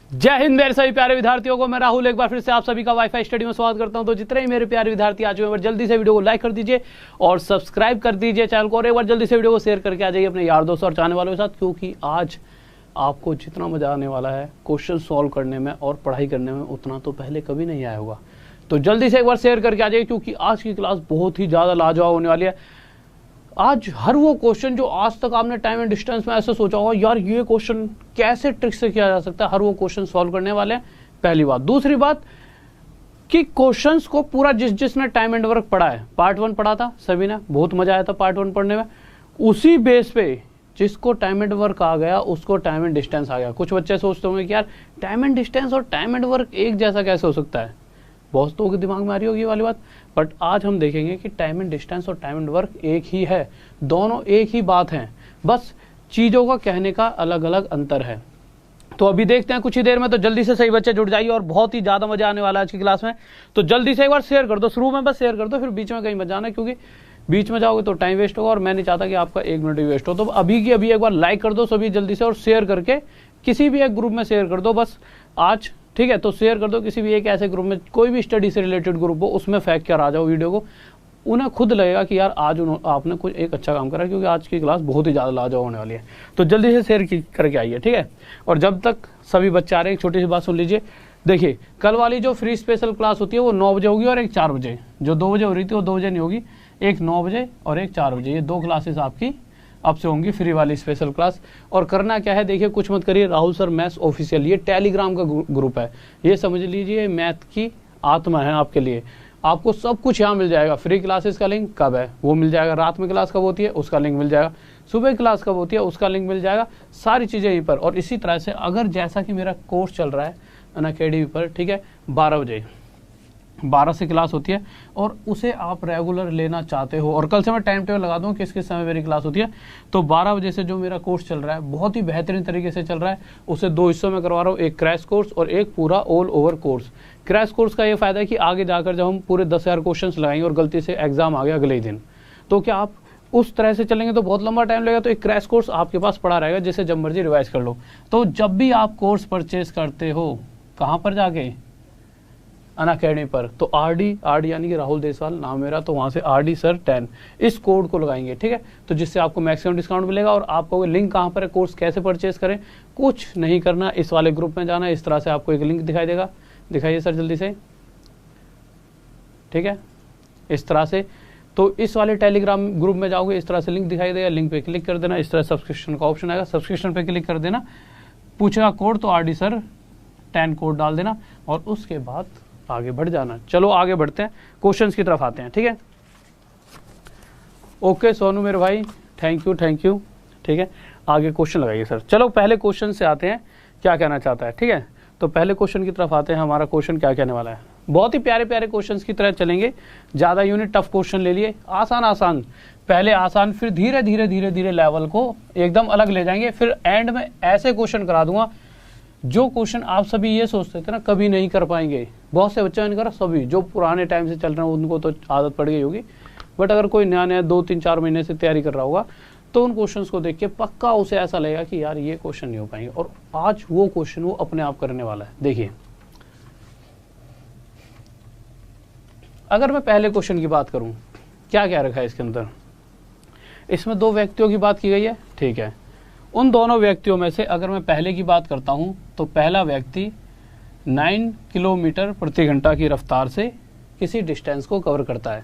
जय हिंद मेरे सभी प्यारे विद्यार्थियों को। मैं राहुल एक बार फिर से आप सभी का वाईफाई स्टडी में स्वागत करता हूं। तो जितने ही मेरे प्यारे विद्यार्थी आ चुके हैं जल्दी से वीडियो को लाइक कर दीजिए और सब्सक्राइब कर दीजिए चैनल को, और एक बार जल्दी से वीडियो को शेयर करके आ जाइए अपने यार दोस्तों और चाहने वालों के साथ, क्योंकि आज आपको जितना मजा आने वाला है क्वेश्चन सॉल्व करने में और पढ़ाई करने में उतना तो पहले कभी नहीं आया होगा। तो जल्दी से एक बार शेयर करके आ जाइए, क्योंकि आज की क्लास बहुत ही ज्यादा लाजवाब होने वाली है। आज हर वो क्वेश्चन जो आज तक आपने टाइम एंड डिस्टेंस में ऐसे सोचा होगा यार ये क्वेश्चन कैसे ट्रिक से किया जा सकता है, हर वो क्वेश्चन सॉल्व करने वाले हैं। पहली बात। दूसरी बात कि क्वेश्चंस को पूरा जिसने टाइम एंड वर्क पढ़ा है, पार्ट 1 पढ़ा था सभी ने, बहुत मजा आया था पार्ट 1 पढ़ने में, उसी बेस पे जिसको टाइम एंड वर्क आ गया उसको टाइम एंड डिस्टेंस आ गया। कुछ बच्चे सोचते होंगे कि यार टाइम एंड डिस्टेंस और टाइम एंड वर्क एक जैसा कैसे हो सकता है, बहुत लोगों के दिमाग में आ रही होगी ये वाली बात। बट आज हम देखेंगे कि टाइम एंड डिस्टेंस और टाइम एंड वर्क एक ही है, दोनों एक ही बात है, बस चीजों का कहने का अलग अलग अंतर है। तो अभी देखते हैं कुछ ही देर में। तो जल्दी से सही बच्चे जुड़ जाइए और बहुत ही ज्यादा मजा आने वाला है आज की क्लास में। तो जल्दी से एक बार शेयर कर दो, शुरू में बस शेयर कर दो, फिर बीच में कहीं मत जाना, क्योंकि बीच में जाओगे तो टाइम वेस्ट होगा और मैं नहीं चाहता कि आपका 1 मिनट भी वेस्ट हो। तो अभी की अभी एक बार लाइक कर दो सभी जल्दी से, और शेयर करके किसी भी एक ग्रुप में शेयर कर दो बस आज, ठीक है। तो शेयर कर दो किसी भी एक ऐसे ग्रुप में, कोई भी स्टडी से रिलेटेड ग्रुप हो, उसमें फेंक कर आ जाओ वीडियो को। उन्हें खुद लगेगा कि यार आज आपने कुछ एक अच्छा काम करा, क्योंकि आज की क्लास बहुत ही ज़्यादा लाजवाब होने वाली है। तो जल्दी से शेयर करके आइए, ठीक है। और जब तक सभी बच्चे आ रहे हैं एक छोटी सी बात सुन लीजिए। देखिए कल वाली जो फ्री स्पेशल क्लास होती है वो 9 बजे होगी और एक 4 बजे। जो 2 बजे हो रही थी वो 2 बजे नहीं होगी, एक 9 बजे और एक 4 बजे। ये 2 क्लासेस आपकी अब से होंगी फ्री वाली स्पेशल क्लास। और करना क्या है, देखिए कुछ मत करिए, राहुल सर मैथ्स ऑफिशियल ये टेलीग्राम का ग्रुप है, ये समझ लीजिए मैथ की आत्मा है आपके लिए। आपको सब कुछ यहाँ मिल जाएगा। फ्री क्लासेस का लिंक कब है वो मिल जाएगा, रात में क्लास कब होती है उसका लिंक मिल जाएगा, सुबह क्लास कब होती है उसका लिंक मिल जाएगा, सारी चीज़ें यहीं पर। और इसी तरह से अगर जैसा कि मेरा कोर्स चल रहा है अनअकैडमी पर, ठीक है, 12 बजे 12 से क्लास होती है और उसे आप रेगुलर लेना चाहते हो, और कल से मैं टाइम टेबल लगा दूँ किस किस समय मेरी क्लास होती है। तो 12 बजे से जो मेरा कोर्स चल रहा है बहुत ही बेहतरीन तरीके से चल रहा है, उसे 2 हिस्सों में करवा रहा हूँ, एक क्रैश कोर्स और एक पूरा all over course. Crash course का ये फायदा है कि आगे जाकर जब हम पूरे 10,000 क्वेश्चन लगाएंगे और गलती से एग्जाम आ गया अगले ही दिन, तो क्या आप उस तरह से चलेंगे तो बहुत लंबा टाइम लगेगा। तो एक क्रैश कोर्स आपके पास पड़ा रहेगा जिसे जब मर्जी रिवाइज कर लो। तो जब भी आप कोर्स परचेज करते हो, कहाँ पर जाके, अनअकैडमी पर, तो आरडी यानी कि राहुल देसवाल नाम मेरा, तो वहाँ से RD सर 10 इस कोड को लगाएंगे, ठीक है। तो जिससे आपको मैक्सिमम डिस्काउंट मिलेगा। और आपको लिंक कहाँ पर है, कोर्स कैसे परचेज करें, कुछ नहीं करना, इस वाले ग्रुप में जाना, इस तरह से आपको एक लिंक दिखाई देगा, दिखाइए सर जल्दी से, ठीक है, इस तरह से। तो इस वाले टेलीग्राम ग्रुप में जाओगे, इस तरह से लिंक दिखाई देगा, लिंक पे क्लिक कर देना, इस तरह सब्सक्रिप्शन का ऑप्शन आएगा, सब्सक्रिप्शन पे क्लिक कर देना, पूछेगा कोड तो RD सर 10 कोड डाल देना और उसके बाद आगे बढ़ जाना। चलो आगे बढ़ते हैं, क्वेश्चंस की तरफ आते हैं, ठीक है। ओके सोनू मेरे भाई, थैंक यू, ठीक है। आगे क्वेश्चन लगाइए सर। चलो पहले क्वेश्चन से आते हैं, क्या कहना चाहता है, ठीक है। तो पहले क्वेश्चन की तरफ आते हैं, हमारा क्वेश्चन क्या कहने वाला है। बहुत ही प्यारे प्यारे क्वेश्चंस की तरह चलेंगे, ज्यादा यूनिट टफ क्वेश्चन ले लिए, आसान पहले आसान, फिर धीरे धीरे लेवल को एकदम अलग ले जाएंगे, फिर एंड में ऐसे क्वेश्चन करा दूंगा जो क्वेश्चन आप सभी ये सोचते थे ना कभी नहीं कर पाएंगे। बहुत से बच्चों ने करा, सभी जो पुराने टाइम से चल रहे हैं उनको तो आदत पड़ गई होगी, बट अगर कोई नया 2-3-4 महीने से तैयारी कर रहा होगा तो उन क्वेश्चंस को देख के पक्का उसे ऐसा लगेगा कि यार ये क्वेश्चन नहीं हो पाएंगे। और आज वो क्वेश्चन वो अपने आप करने वाला है। देखिए अगर मैं पहले क्वेश्चन की बात करूं, क्या क्या रखा है इसके अंदर, इसमें 2 व्यक्तियों की बात की गई है, ठीक है। उन दोनों व्यक्तियों में से अगर मैं पहले की बात करता हूं तो पहला व्यक्ति 9 किलोमीटर प्रति घंटा की रफ्तार से किसी डिस्टेंस को कवर करता है।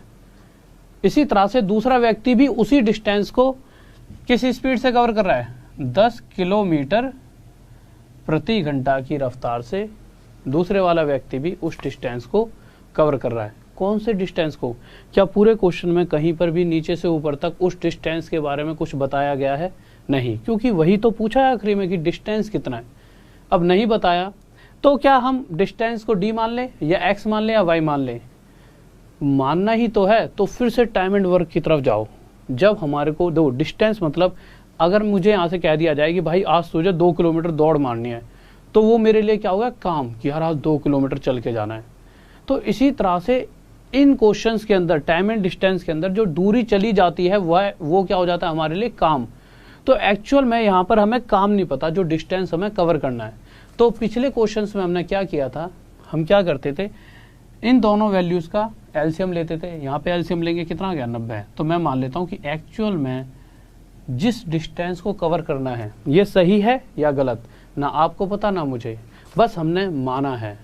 इसी तरह से दूसरा व्यक्ति भी उसी डिस्टेंस को किस स्पीड से कवर कर रहा है, 10 किलोमीटर प्रति घंटा की रफ्तार से दूसरे वाला व्यक्ति भी उस डिस्टेंस को कवर कर रहा है। कौन से डिस्टेंस को, क्या पूरे क्वेश्चन में कहीं पर भी नीचे से ऊपर तक उस डिस्टेंस के बारे में कुछ बताया गया है? नहीं, क्योंकि वही तो पूछा है आखिरी में कि डिस्टेंस कितना है। अब नहीं बताया तो क्या हम डिस्टेंस को D मान लें या X मान लें या Y मान लें? मानना ही तो है। तो फिर से टाइम एंड वर्क की तरफ जाओ। जब हमारे को दो डिस्टेंस, मतलब अगर मुझे यहाँ से कह दिया जाए कि भाई आज तुझे 2 किलोमीटर दौड़ मारनी है, तो वो मेरे लिए क्या होगा, काम, कि यार आज 2 किलोमीटर चल के जाना है। तो इसी तरह से इन क्वेश्चंस के अंदर टाइम एंड डिस्टेंस के अंदर जो दूरी चली जाती है वो क्या हो जाता है हमारे लिए, काम। तो एक्चुअल में यहाँ पर हमें काम नहीं पता, जो डिस्टेंस हमें कवर करना है। तो पिछले क्वेश्चंस में हमने क्या किया था, हम क्या करते थे, इन दोनों वैल्यूज का एलसीएम लेते थे। यहाँ पे एलसीएम लेंगे, कितना आ गया 90। तो मैं मान लेता हूँ कि एक्चुअल में जिस डिस्टेंस को कवर करना है ये सही है या गलत, ना आपको पता ना मुझे, बस हमने माना है।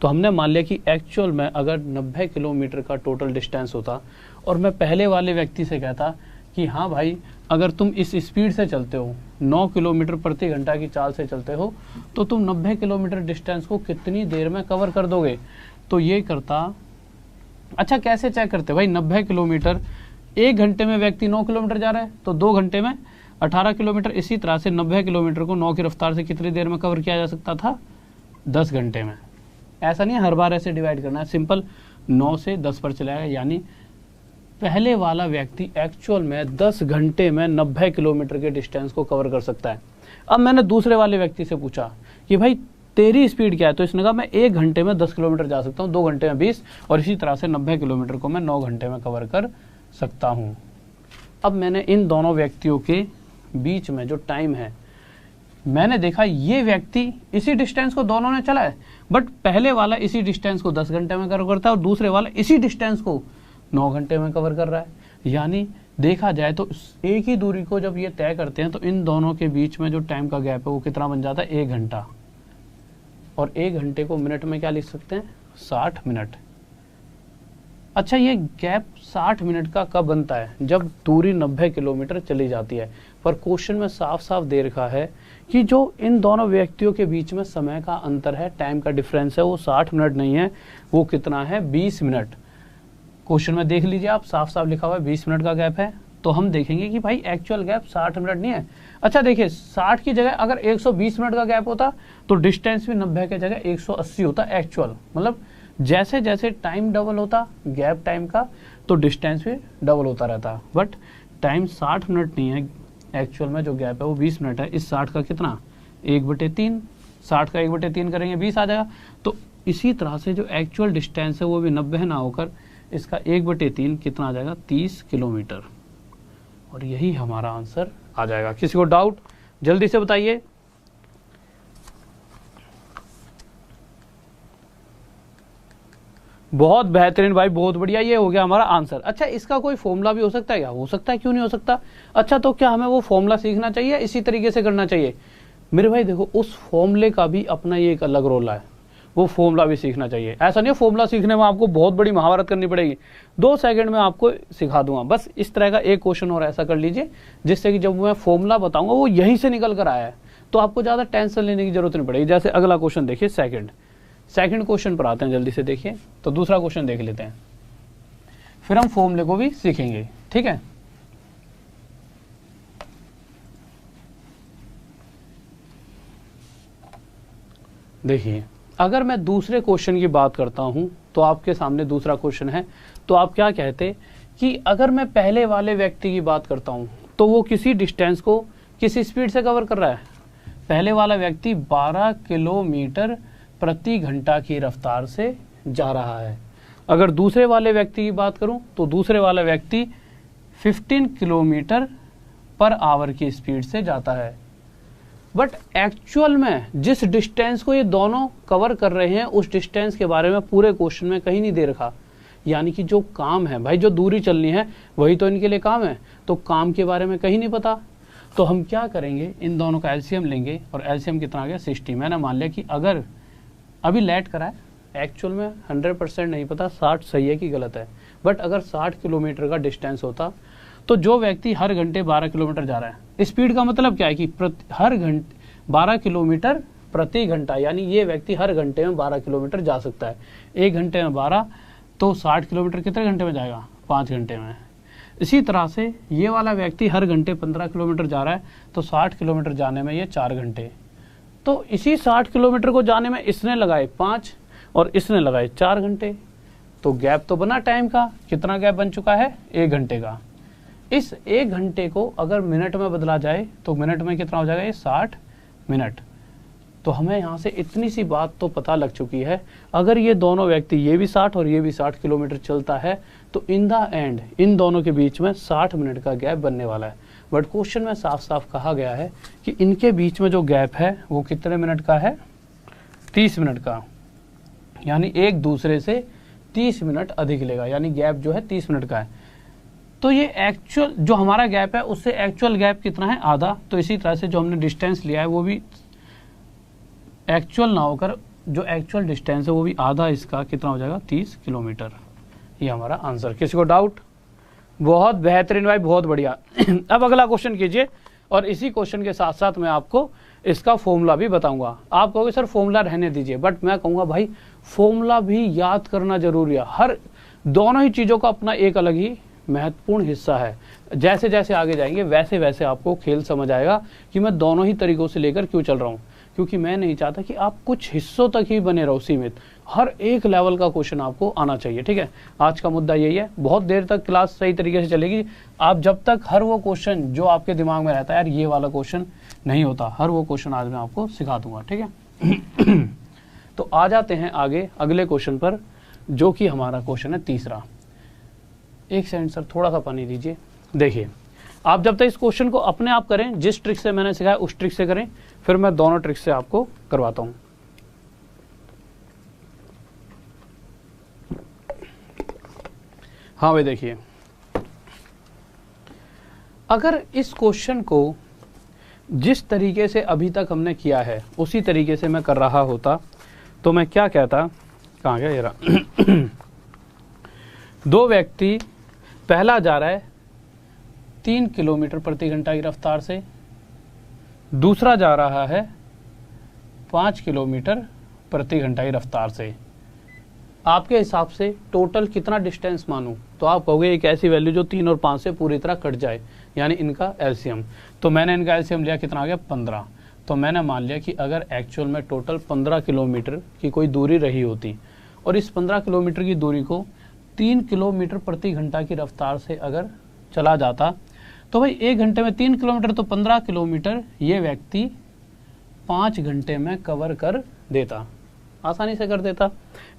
तो हमने मान लिया कि एक्चुअल में अगर 90 किलोमीटर का टोटल डिस्टेंस होता और मैं पहले वाले व्यक्ति से कहता कि हाँ भाई अगर तुम इस स्पीड से चलते हो, 9 किलोमीटर प्रति घंटा की चाल से चलते हो, तो तुम 90 किलोमीटर डिस्टेंस को कितनी देर में कवर कर दोगे। तो ये करता, अच्छा कैसे चेक करते भाई, 90 किलोमीटर 1 घंटे में व्यक्ति 9 किलोमीटर जा रहा है, तो 2 घंटे में 18 किलोमीटर। इसी तरह से 90 किलोमीटर को 9 की रफ्तार से कितनी देर में कवर किया जा सकता था, 10 घंटे में। ऐसा नहीं है हर बार ऐसे डिवाइड करना है, सिंपल 9 से 10 पर चलाएगा, यानी पहले वाला व्यक्ति एक्चुअल में 10 घंटे में 90 किलोमीटर के डिस्टेंस को कवर कर सकता है। अब मैंने दूसरे वाले व्यक्ति से पूछा कि भाई तेरी स्पीड क्या है, तो इसने कहा मैं 1 घंटे में 10 किलोमीटर जा सकता हूँ, 2 घंटे में 20, और इसी तरह से 90 किलोमीटर को मैं 9 घंटे में कवर कर सकता हूँ। अब मैंने इन दोनों व्यक्तियों के बीच में जो टाइम है, मैंने देखा ये व्यक्ति इसी डिस्टेंस को दोनों ने चला है, बट पहले वाला इसी डिस्टेंस को 10 घंटे में कवर करता है और दूसरे वाला इसी डिस्टेंस को 9 घंटे में कवर कर रहा है। यानी देखा जाए तो एक ही दूरी को जब ये तय करते हैं तो इन दोनों के बीच में जो टाइम का गैप है वो कितना बन जाता है, 1 घंटा। और 1 घंटे को मिनट में क्या लिख सकते हैं, 60 मिनट। अच्छा ये गैप 60 मिनट का कब बनता है, जब दूरी 90 किलोमीटर चली जाती है। पर क्वेश्चन में साफ साफ दे रखा है कि जो इन दोनों व्यक्तियों के बीच में समय का अंतर है, टाइम का डिफरेंस है, वो 60 मिनट नहीं है, वो कितना है, 20 मिनट। क्वेश्चन में देख लीजिए आप, साफ साफ लिखा हुआ है 20 मिनट का गैप है। तो हम देखेंगे कि भाई एक्चुअल गैप 60 मिनट नहीं है। अच्छा देखिए 60 की जगह अगर 120 मिनट का गैप होता तो डिस्टेंस भी 90 की जगह 180 होता एक्चुअल। मतलब जैसे जैसे टाइम डबल होता गैप टाइम का, तो डिस्टेंस भी डबल होता रहता। बट टाइम 60 मिनट नहीं है, एक्चुअल में जो गैप है वो 20 मिनट है। इस 60 का कितना, 1/3, 60 का 1/3 करेंगे 20 आ जाएगा। तो इसी तरह से जो एक्चुअल डिस्टेंस है वो भी 90 ना होकर इसका 1/3 कितना आ जाएगा, 30 किलोमीटर। और यही हमारा आंसर आ जाएगा। किसी को डाउट जल्दी से बताइए। बहुत बेहतरीन भाई, बहुत बढ़िया, ये हो गया हमारा आंसर। अच्छा इसका कोई फॉर्मूला भी हो सकता है क्या, हो सकता है, क्यों नहीं हो सकता। अच्छा तो क्या हमें वो फॉर्मूला सीखना चाहिए, इसी तरीके से करना चाहिए। मेरे भाई देखो उस फॉर्मूले का भी अपना ये एक अलग रोल है, वो फॉर्मूला भी सीखना चाहिए। ऐसा नहीं है फॉर्मूला सीखने में आपको बहुत बड़ी महाभारत करनी पड़ेगी, 2 सेकंड में आपको सिखा दूंगा। बस इस तरह का एक क्वेश्चन और ऐसा कर लीजिए जिससे कि जब मैं फॉर्मूला बताऊंगा वो यहीं से निकल कर आया है, तो आपको ज्यादा टेंशन लेने की जरूरत नहीं पड़ेगी। जैसे अगला क्वेश्चन देखिए, सेकंड क्वेश्चन पर आते हैं, जल्दी से देखिए। तो दूसरा क्वेश्चन देख लेते हैं, फिर हम फॉर्मूले को भी सीखेंगे, ठीक है। देखिए अगर मैं दूसरे क्वेश्चन की बात करता हूं तो आपके सामने दूसरा क्वेश्चन है। तो आप क्या कहते कि अगर मैं पहले वाले व्यक्ति की बात करता हूं तो वो किसी डिस्टेंस को किस स्पीड से कवर कर रहा है। पहले वाला व्यक्ति 12 किलोमीटर प्रति घंटा की रफ्तार से जा रहा है। अगर दूसरे वाले व्यक्ति की बात करूं तो दूसरे वाला व्यक्ति 15 किलोमीटर पर आवर की स्पीड से जाता है। बट एक्चुअल में जिस डिस्टेंस को ये दोनों कवर कर रहे हैं उस डिस्टेंस के बारे में पूरे क्वेश्चन में कहीं नहीं दे रखा। यानी कि जो काम है भाई, जो दूरी चलनी है वही तो इनके लिए काम है, तो काम के बारे में कहीं नहीं पता। तो हम क्या करेंगे, इन दोनों का एलसीएम लेंगे, और एलसीएम कितना आ गया, 60। मैंने मान लिया कि अगर अभी लेट करा है, एक्चुअल में 100% नहीं पता 60 सही है कि गलत है, बट अगर 60 किलोमीटर का डिस्टेंस होता तो जो व्यक्ति हर घंटे 12 किलोमीटर जा रहा है, स्पीड का मतलब क्या है कि हर घंटे 12 किलोमीटर प्रति घंटा, यानी ये व्यक्ति हर घंटे में 12 किलोमीटर जा सकता है। 1 घंटे में 12 तो 60 किलोमीटर कितने घंटे में जाएगा, 5 घंटे में। इसी तरह से ये वाला व्यक्ति हर घंटे 15 किलोमीटर जा रहा है, तो 60 किलोमीटर जाने में ये 4 घंटे। तो इसी 60 किलोमीटर को जाने में इसने लगाए 5 और इसने लगाए 4 घंटे। तो गैप तो बना टाइम का, कितना गैप बन चुका है, 1 घंटे का। इस 1 घंटे को अगर मिनट में बदला जाए तो मिनट में कितना हो जाएगा, ये 60 मिनट। तो हमें यहाँ से इतनी सी बात तो पता लग चुकी है, अगर ये दोनों व्यक्ति, ये भी 60 और ये भी 60 किलोमीटर चलता है, तो इन द एंड इन दोनों के बीच में 60 मिनट का गैप बनने वाला है। बट क्वेश्चन में साफ साफ कहा गया है कि इनके बीच में जो गैप है वो कितने मिनट का है, 30 मिनट का, यानी एक दूसरे से 30 मिनट अधिक लेगा, यानी गैप जो है 30 मिनट का है। तो ये एक्चुअल जो हमारा गैप है उससे एक्चुअल गैप कितना है, आधा। तो इसी तरह से जो हमने डिस्टेंस लिया है वो भी एक्चुअल ना होकर जो एक्चुअल डिस्टेंस है वो भी आधा, इसका कितना हो जाएगा 30 किलोमीटर। ये हमारा आंसर। किसी को डाउट? बहुत बेहतरीन भाई, बहुत बढ़िया। अब अगला क्वेश्चन कीजिए, और इसी क्वेश्चन के साथ साथ मैं आपको इसका फॉर्मूला भी बताऊंगा। आप कहोगे सर फॉर्मूला रहने दीजिए, बट मैं कहूंगा भाई फॉर्मूला भी याद करना जरूरी है। हर दोनों ही चीजों का अपना एक अलग ही महत्वपूर्ण हिस्सा है। जैसे जैसे आगे जाएंगे वैसे वैसे आपको खेल समझ आएगा कि मैं दोनों ही तरीकों से लेकर क्यों चल रहा हूँ, क्योंकि मैं नहीं चाहता कि आप कुछ हिस्सों तक ही बने रहो सीमित। हर एक लेवल का क्वेश्चन आपको आना चाहिए, ठीक है। आज का मुद्दा यही है। बहुत देर तक क्लास सही तरीके से चलेगी आप जब तक हर वो क्वेश्चन जो आपके दिमाग में रहता है यार ये वाला क्वेश्चन नहीं होता, हर वो क्वेश्चन आज मैं आपको सिखा दूंगा, ठीक है। तो आ जाते हैं आगे अगले क्वेश्चन पर, जो कि हमारा क्वेश्चन है तीसरा। एक सेकंड सर, थोड़ा सा पानी दीजिए। देखिए, आप जब तक इस क्वेश्चन को अपने आप करें, जिस ट्रिक से मैंने सिखाया उस ट्रिक से करें, फिर मैं दोनों ट्रिक से आपको करवाता हूं। हाँ भाई देखिए, अगर इस क्वेश्चन को जिस तरीके से अभी तक हमने किया है उसी तरीके से मैं कर रहा होता तो मैं क्या कहता, कहाँ गया ये रहा। दो व्यक्ति, पहला जा रहा है 3 किलोमीटर प्रति घंटा की रफ्तार से, दूसरा जा रहा है 5 किलोमीटर प्रति घंटा की रफ्तार से। आपके हिसाब से टोटल कितना डिस्टेंस मानूं? तो आप कहोगे एक ऐसी वैल्यू जो 3 और 5 से पूरी तरह कट जाए, यानी इनका एलसीएम। तो मैंने इनका एलसीएम लिया, कितना आ गया 15। तो मैंने मान लिया कि अगर एक्चुअल में टोटल 15 किलोमीटर की कोई दूरी रही होती और इस 15 किलोमीटर की दूरी को 3 किलोमीटर प्रति घंटा की रफ्तार से अगर चला जाता तो भाई 1 घंटे में 3 किलोमीटर, तो 15 किलोमीटर ये व्यक्ति 5 घंटे में कवर कर देता, आसानी से कर देता।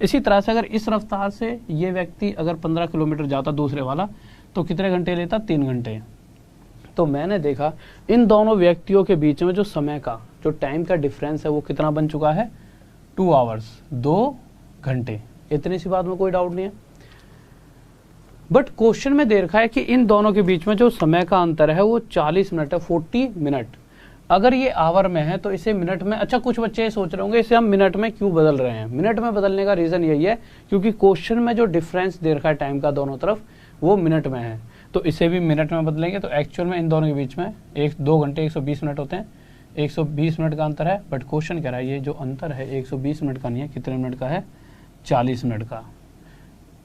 इसी तरह से अगर इस रफ्तार से ये व्यक्ति अगर 15 किलोमीटर जाता दूसरे वाला, तो कितने घंटे लेता? 3 घंटे। तो मैंने देखा इन दोनों व्यक्तियों के बीच में जो समय का, जो टाइम का डिफरेंस है वो कितना बन चुका है? 2 आवर्स, 2 घंटे। इतनी सी बात में कोई डाउट नहीं है। बट क्वेश्चन में दे रखा है कि इन दोनों के बीच में जो समय का अंतर है वो 40 मिनट है, 40 मिनट। अगर ये आवर में है तो इसे मिनट में, अच्छा कुछ बच्चे सोच रहे होंगे इसे हम मिनट में क्यों बदल रहे हैं? मिनट में बदलने का रीजन यही है क्योंकि क्वेश्चन में जो डिफरेंस दे रखा है टाइम का दोनों तरफ वो मिनट में है, तो इसे भी मिनट में बदलेंगे। तो एक्चुअल में इन दोनों के बीच में 2 घंटे 120 मिनट होते हैं, 120 मिनट का अंतर है। बट क्वेश्चन कह रहा है ये जो अंतर है 120 मिनट का नहीं है, कितने मिनट का है? 40 मिनट का।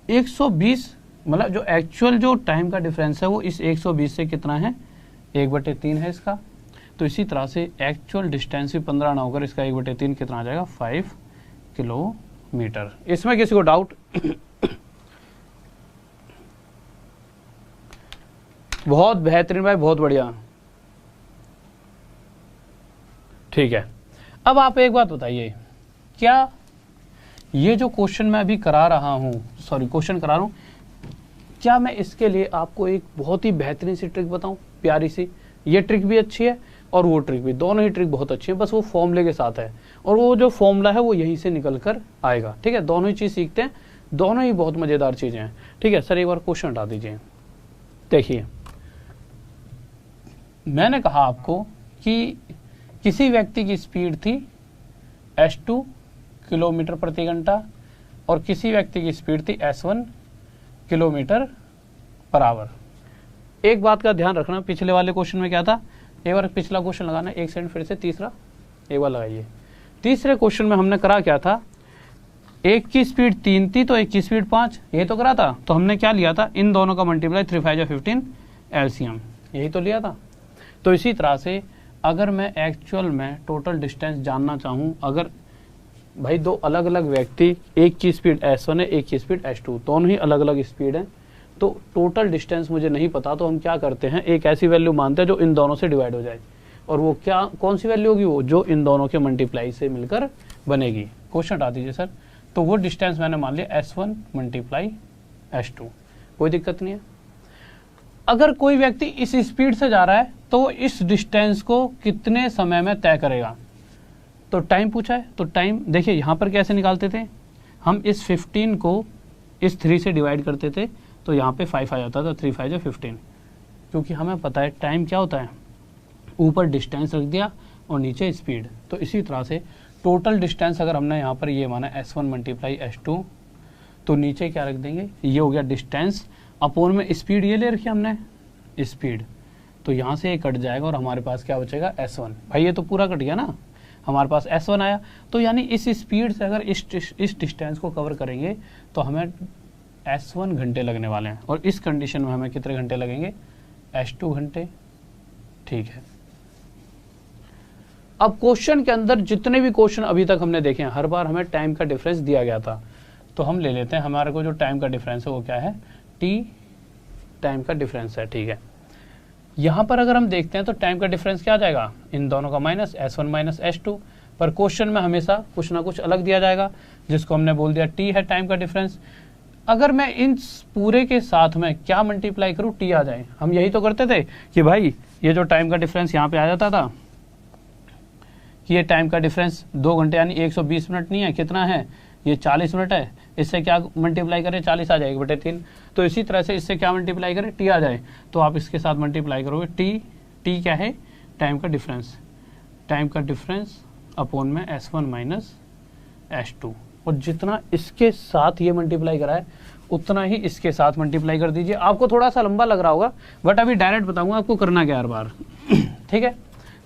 120 मतलब जो एक्चुअल जो टाइम का डिफरेंस है वो इस 120 से कितना है? 1/3 है इसका। तो इसी तरह से एक्चुअल डिस्टेंस भी 15 ना होकर इसका 1/3 कितना आ जाएगा? 5 किलोमीटर। इसमें किसी को डाउट? बहुत बेहतरीन भाई, बहुत बढ़िया, ठीक है। अब आप एक बात बताइए, क्या ये जो क्वेश्चन मैं अभी करा रहा हूं, क्वेश्चन करा रहा हूं, क्या मैं इसके लिए आपको एक बहुत ही बेहतरीन सी ट्रिक बताऊं, प्यारी सी? ये ट्रिक भी अच्छी है और वो ट्रिक भी, दोनों ही ट्रिक बहुत अच्छी है, बस वो फॉर्मूले के साथ है और वो जो फॉर्मूला है वो यहीं से निकल कर आएगा, ठीक है। दोनों ही चीज सीखते हैं, दोनों ही बहुत मजेदार चीजें हैं, ठीक है। सर एक बार क्वेश्चन हटा दीजिए। देखिए, मैंने कहा आपको कि किसी व्यक्ति की स्पीड थी s2 किलोमीटर प्रति घंटा और किसी व्यक्ति की स्पीड थी s1 किलोमीटर पर आवर। एक बात का ध्यान रखना, पिछले वाले क्वेश्चन में क्या था? एक बार पिछला क्वेश्चन लगाना, एक सेकंड फिर से तीसरा एक बार लगाइए। तीसरे क्वेश्चन में हमने करा क्या था? एक की स्पीड 3 थी तो एक की स्पीड 5, यही तो करा था। तो हमने क्या लिया था? इन दोनों का मल्टीप्लाई 3 5 15 एलसीएम, यही तो लिया था। तो इसी तरह से अगर मैं एक्चुअल में टोटल डिस्टेंस जानना चाहूँ, अगर भाई दो अलग अलग व्यक्ति, एक की स्पीड s1 है एक की स्पीड s2, दोनों ही अलग अलग स्पीड है, तो टोटल डिस्टेंस मुझे नहीं पता, तो हम क्या करते हैं एक ऐसी वैल्यू मानते हैं जो इन दोनों से डिवाइड हो जाए, और वो क्या, कौन सी वैल्यू होगी? वो जो इन दोनों के मल्टीप्लाई से मिलकर बनेगी। क्वेश्चन हटा दीजिए सर। तो वो डिस्टेंस मैंने मान लिया s1 मल्टीप्लाई s2, कोई दिक्कत नहीं है। अगर कोई व्यक्ति इस स्पीड से जा रहा है तो वो इस डिस्टेंस को कितने समय में तय करेगा? तो टाइम पूछा है, तो टाइम देखिए यहाँ पर कैसे निकालते थे, हम इस 15 को इस 3 से डिवाइड करते थे, तो यहाँ पे 5 आ जाता था, 3 5 जो 15, क्योंकि हमें पता है टाइम क्या होता है, ऊपर डिस्टेंस रख दिया और नीचे स्पीड। तो इसी तरह से टोटल डिस्टेंस अगर हमने यहाँ पर ये माना S1 मल्टीप्लाई S2, तो नीचे क्या रख देंगे, ये हो गया डिस्टेंस, अपोन में स्पीड ये ले रखी हमने स्पीड, तो यहाँ से ये कट जाएगा और हमारे पास क्या बचेगा S1। भाई ये तो पूरा कट गया ना, हमारे पास S1 आया। तो यानी इस स्पीड से अगर इस डिस्टेंस को कवर करेंगे तो हमें S1 घंटे लगने वाले हैं, और इस कंडीशन में हमें कितने घंटे लगेंगे, S2 घंटे। ठीक है, अब क्वेश्चन के अंदर जितने भी क्वेश्चन अभी तक हमने देखे हैं, हर बार हमें टाइम का डिफरेंस दिया गया था, तो हम ले लेते हैं हमारे को जो टाइम का डिफरेंस है वो क्या है, T टाइम का डिफरेंस है। ठीक है, यहाँ पर अगर हम देखते हैं तो टाइम का डिफरेंस क्या आ जाएगा, इन दोनों का माइनस, S1 माइनस S2, पर क्वेश्चन में हमेशा कुछ ना कुछ अलग दिया जाएगा, जिसको हमने बोल दिया T है टाइम का डिफरेंस। अगर मैं इन पूरे के साथ में क्या मल्टीप्लाई करूँ, T आ जाए, हम यही तो करते थे कि भाई ये जो टाइम का डिफरेंस यहाँ पे आ जाता था कि ये टाइम का डिफरेंस 2 घंटे यानी 120 मिनट नहीं है, कितना है, ये 40 मिनट है, इससे क्या मल्टीप्लाई करें, 40 आ जाएगी बटे 3। तो इसी तरह से इससे क्या मल्टीप्लाई करें, T आ जाए, तो आप इसके साथ मल्टीप्लाई करोगे, T क्या है, टाइम का डिफरेंस अपॉन में S1 माइनस S2, और जितना इसके साथ ये मल्टीप्लाई करा है उतना ही इसके साथ मल्टीप्लाई कर दीजिए। आपको थोड़ा सा लंबा लग रहा होगा, बट अभी डायरेक्ट बताऊंगा आपको करना क्या हर बार। ठीक है,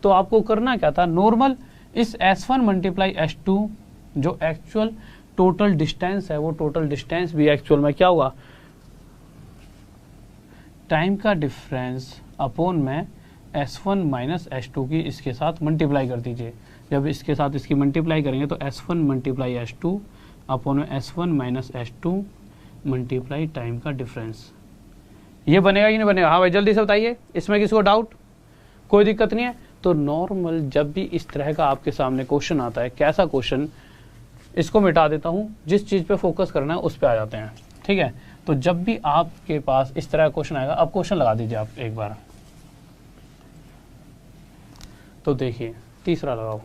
तो आपको करना क्या था, नॉर्मल इस S1 मल्टीप्लाई S2 जो एक्चुअल टोटल डिस्टेंस है, वो टोटल डिस्टेंस भी एक्चुअल में क्या होगा, टाइम का डिफरेंस अपॉन में S1 माइनस S2 की इसके साथ मल्टीप्लाई कर दीजिए। जब इसके साथ इसकी मल्टीप्लाई करेंगे तो S1 मल्टीप्लाई S2 अपॉन में S1 minus S2 multiply time का डिफरेंस। ये बनेगा कि नहीं बनेगा, हाँ भाई जल्दी से बताइए, इसमें किसी को डाउट, कोई दिक्कत नहीं है। तो नॉर्मल जब भी इस तरह का आपके सामने क्वेश्चन आता है, कैसा क्वेश्चन, इसको मिटा देता हूं, जिस चीज पे फोकस करना है उस पे आ जाते हैं। ठीक है, तो जब भी आपके पास इस तरह का क्वेश्चन आएगा, अब क्वेश्चन लगा दीजिए आप एक बार, तो देखिए तीसरा लगाओ।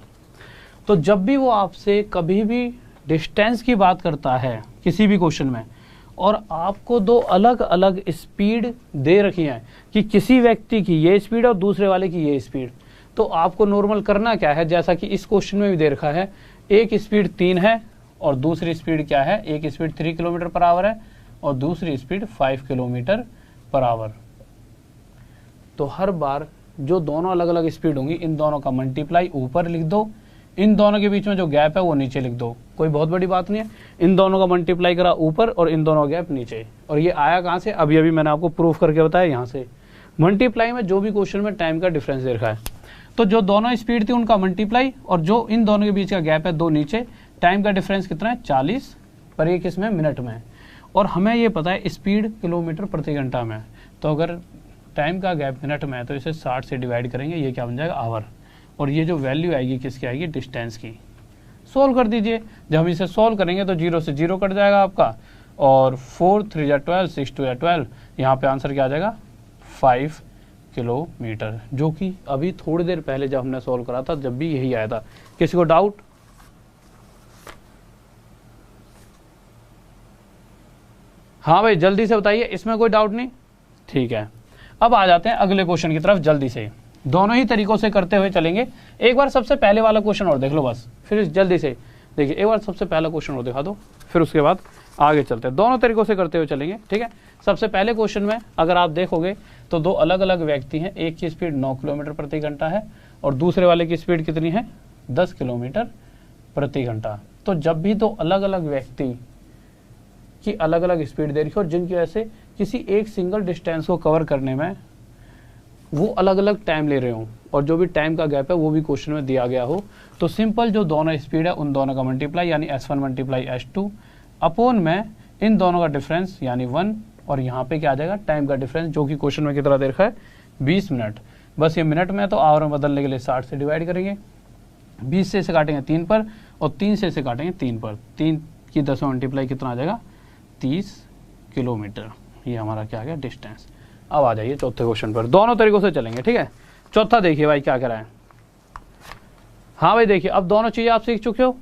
तो जब भी वो आपसे कभी भी डिस्टेंस की बात करता है किसी भी क्वेश्चन में, और आपको दो अलग अलग स्पीड दे रखी है कि किसी व्यक्ति की ये स्पीड और दूसरे वाले की ये स्पीड, तो आपको नॉर्मल करना क्या है, जैसा कि इस क्वेश्चन में भी दे रखा है, एक स्पीड 3 है और दूसरी स्पीड क्या है, एक स्पीड 3 किलोमीटर पर आवर है और दूसरी स्पीड 5 किलोमीटर पर आवर। तो हर बार जो दोनों अलग अलग स्पीड होंगी, इन दोनों का मल्टीप्लाई ऊपर लिख दो, इन दोनों के बीच में जो गैप है वो नीचे लिख दो, कोई बहुत बड़ी बात नहीं है। इन दोनों का मल्टीप्लाई करा ऊपर और इन दोनों गैप नीचे, और ये आया कहाँ से, अभी अभी मैंने आपको प्रूफ करके बताया, यहाँ से मल्टीप्लाई में जो भी क्वेश्चन में टाइम का डिफरेंस दे रखा है, तो जो दोनों स्पीड थी उनका मल्टीप्लाई, और जो इन दोनों के बीच का गैप है 2 नीचे, टाइम का डिफरेंस कितना है 40, पर ये किस में, मिनट में, और हमें ये पता है स्पीड किलोमीटर प्रति घंटा में, तो अगर टाइम का गैप मिनट में है तो इसे 60 से डिवाइड करेंगे, ये क्या बन जाएगा, आवर, और ये जो वैल्यू आएगी किसकी आएगी, डिस्टेंस की। सोल्व कर दीजिए, जब हम इसे सोल्व करेंगे तो 0 से 0 कट जाएगा आपका, और 4 3 या 12, 6 2 या 12, यहाँ पे आंसर क्या आ जाएगा, 5 किलोमीटर, जो कि अभी थोड़ी देर पहले जब हमने सोल्व करा था जब भी यही आया था। किसी को डाउट, हाँ भाई जल्दी से बताइए, इसमें कोई डाउट नहीं। ठीक है, अब आ जाते हैं अगले क्वेश्चन की तरफ जल्दी से, दोनों ही तरीकों से करते हुए चलेंगे। एक बार सबसे पहले वाला क्वेश्चन और देख लो बस, फिर जल्दी से देखिए, एक बार सबसे पहला क्वेश्चन और दिखा दो, फिर उसके बाद आगे चलते हैं, दोनों तरीकों से करते हुए चलेंगे। ठीक है, सबसे पहले क्वेश्चन में अगर आप देखोगे तो दो अलग अलग व्यक्ति हैं, एक की स्पीड 9 किलोमीटर प्रति घंटा है और दूसरे वाले की स्पीड कितनी है, 10 किलोमीटर प्रति घंटा। तो जब भी दो अलग अलग व्यक्ति की अलग अलग स्पीड दे रखी हो और जिनकी वजह से किसी एक सिंगल डिस्टेंस को कवर करने में वो अलग अलग टाइम ले रहे हो, और जो भी टाइम का गैप है वो भी क्वेश्चन में दिया गया हो, तो सिंपल जो दोनों स्पीड है उन दोनों का मल्टीप्लाई यानी S1 मल्टीप्लाई S2 अपॉन में इन दोनों का डिफरेंस यानी 1, और यहाँ पे क्या आ जाएगा, टाइम का डिफरेंस, जो कि क्वेश्चन में कितना दे रखा है, 20 मिनट। बस ये मिनट में तो आवर में बदलने के लिए 60 से डिवाइड करेंगे, 20 से इसे काटेंगे 3 पर और 3 से इसे काटेंगे 3 पर, 3 की 10 मल्टीप्लाई कितना आ जाएगा, 30 किलोमीटर। ये हमारा क्या आ गया, डिस्टेंस। अब आ जाइए चौथे क्वेश्चन पर, दोनों तरीकों से चलेंगे। ठीक है, चौथा देखिए भाई क्या कह रहा है, हाँ भाई देखिए, अब दोनों चीजें आप सीख चुके हो,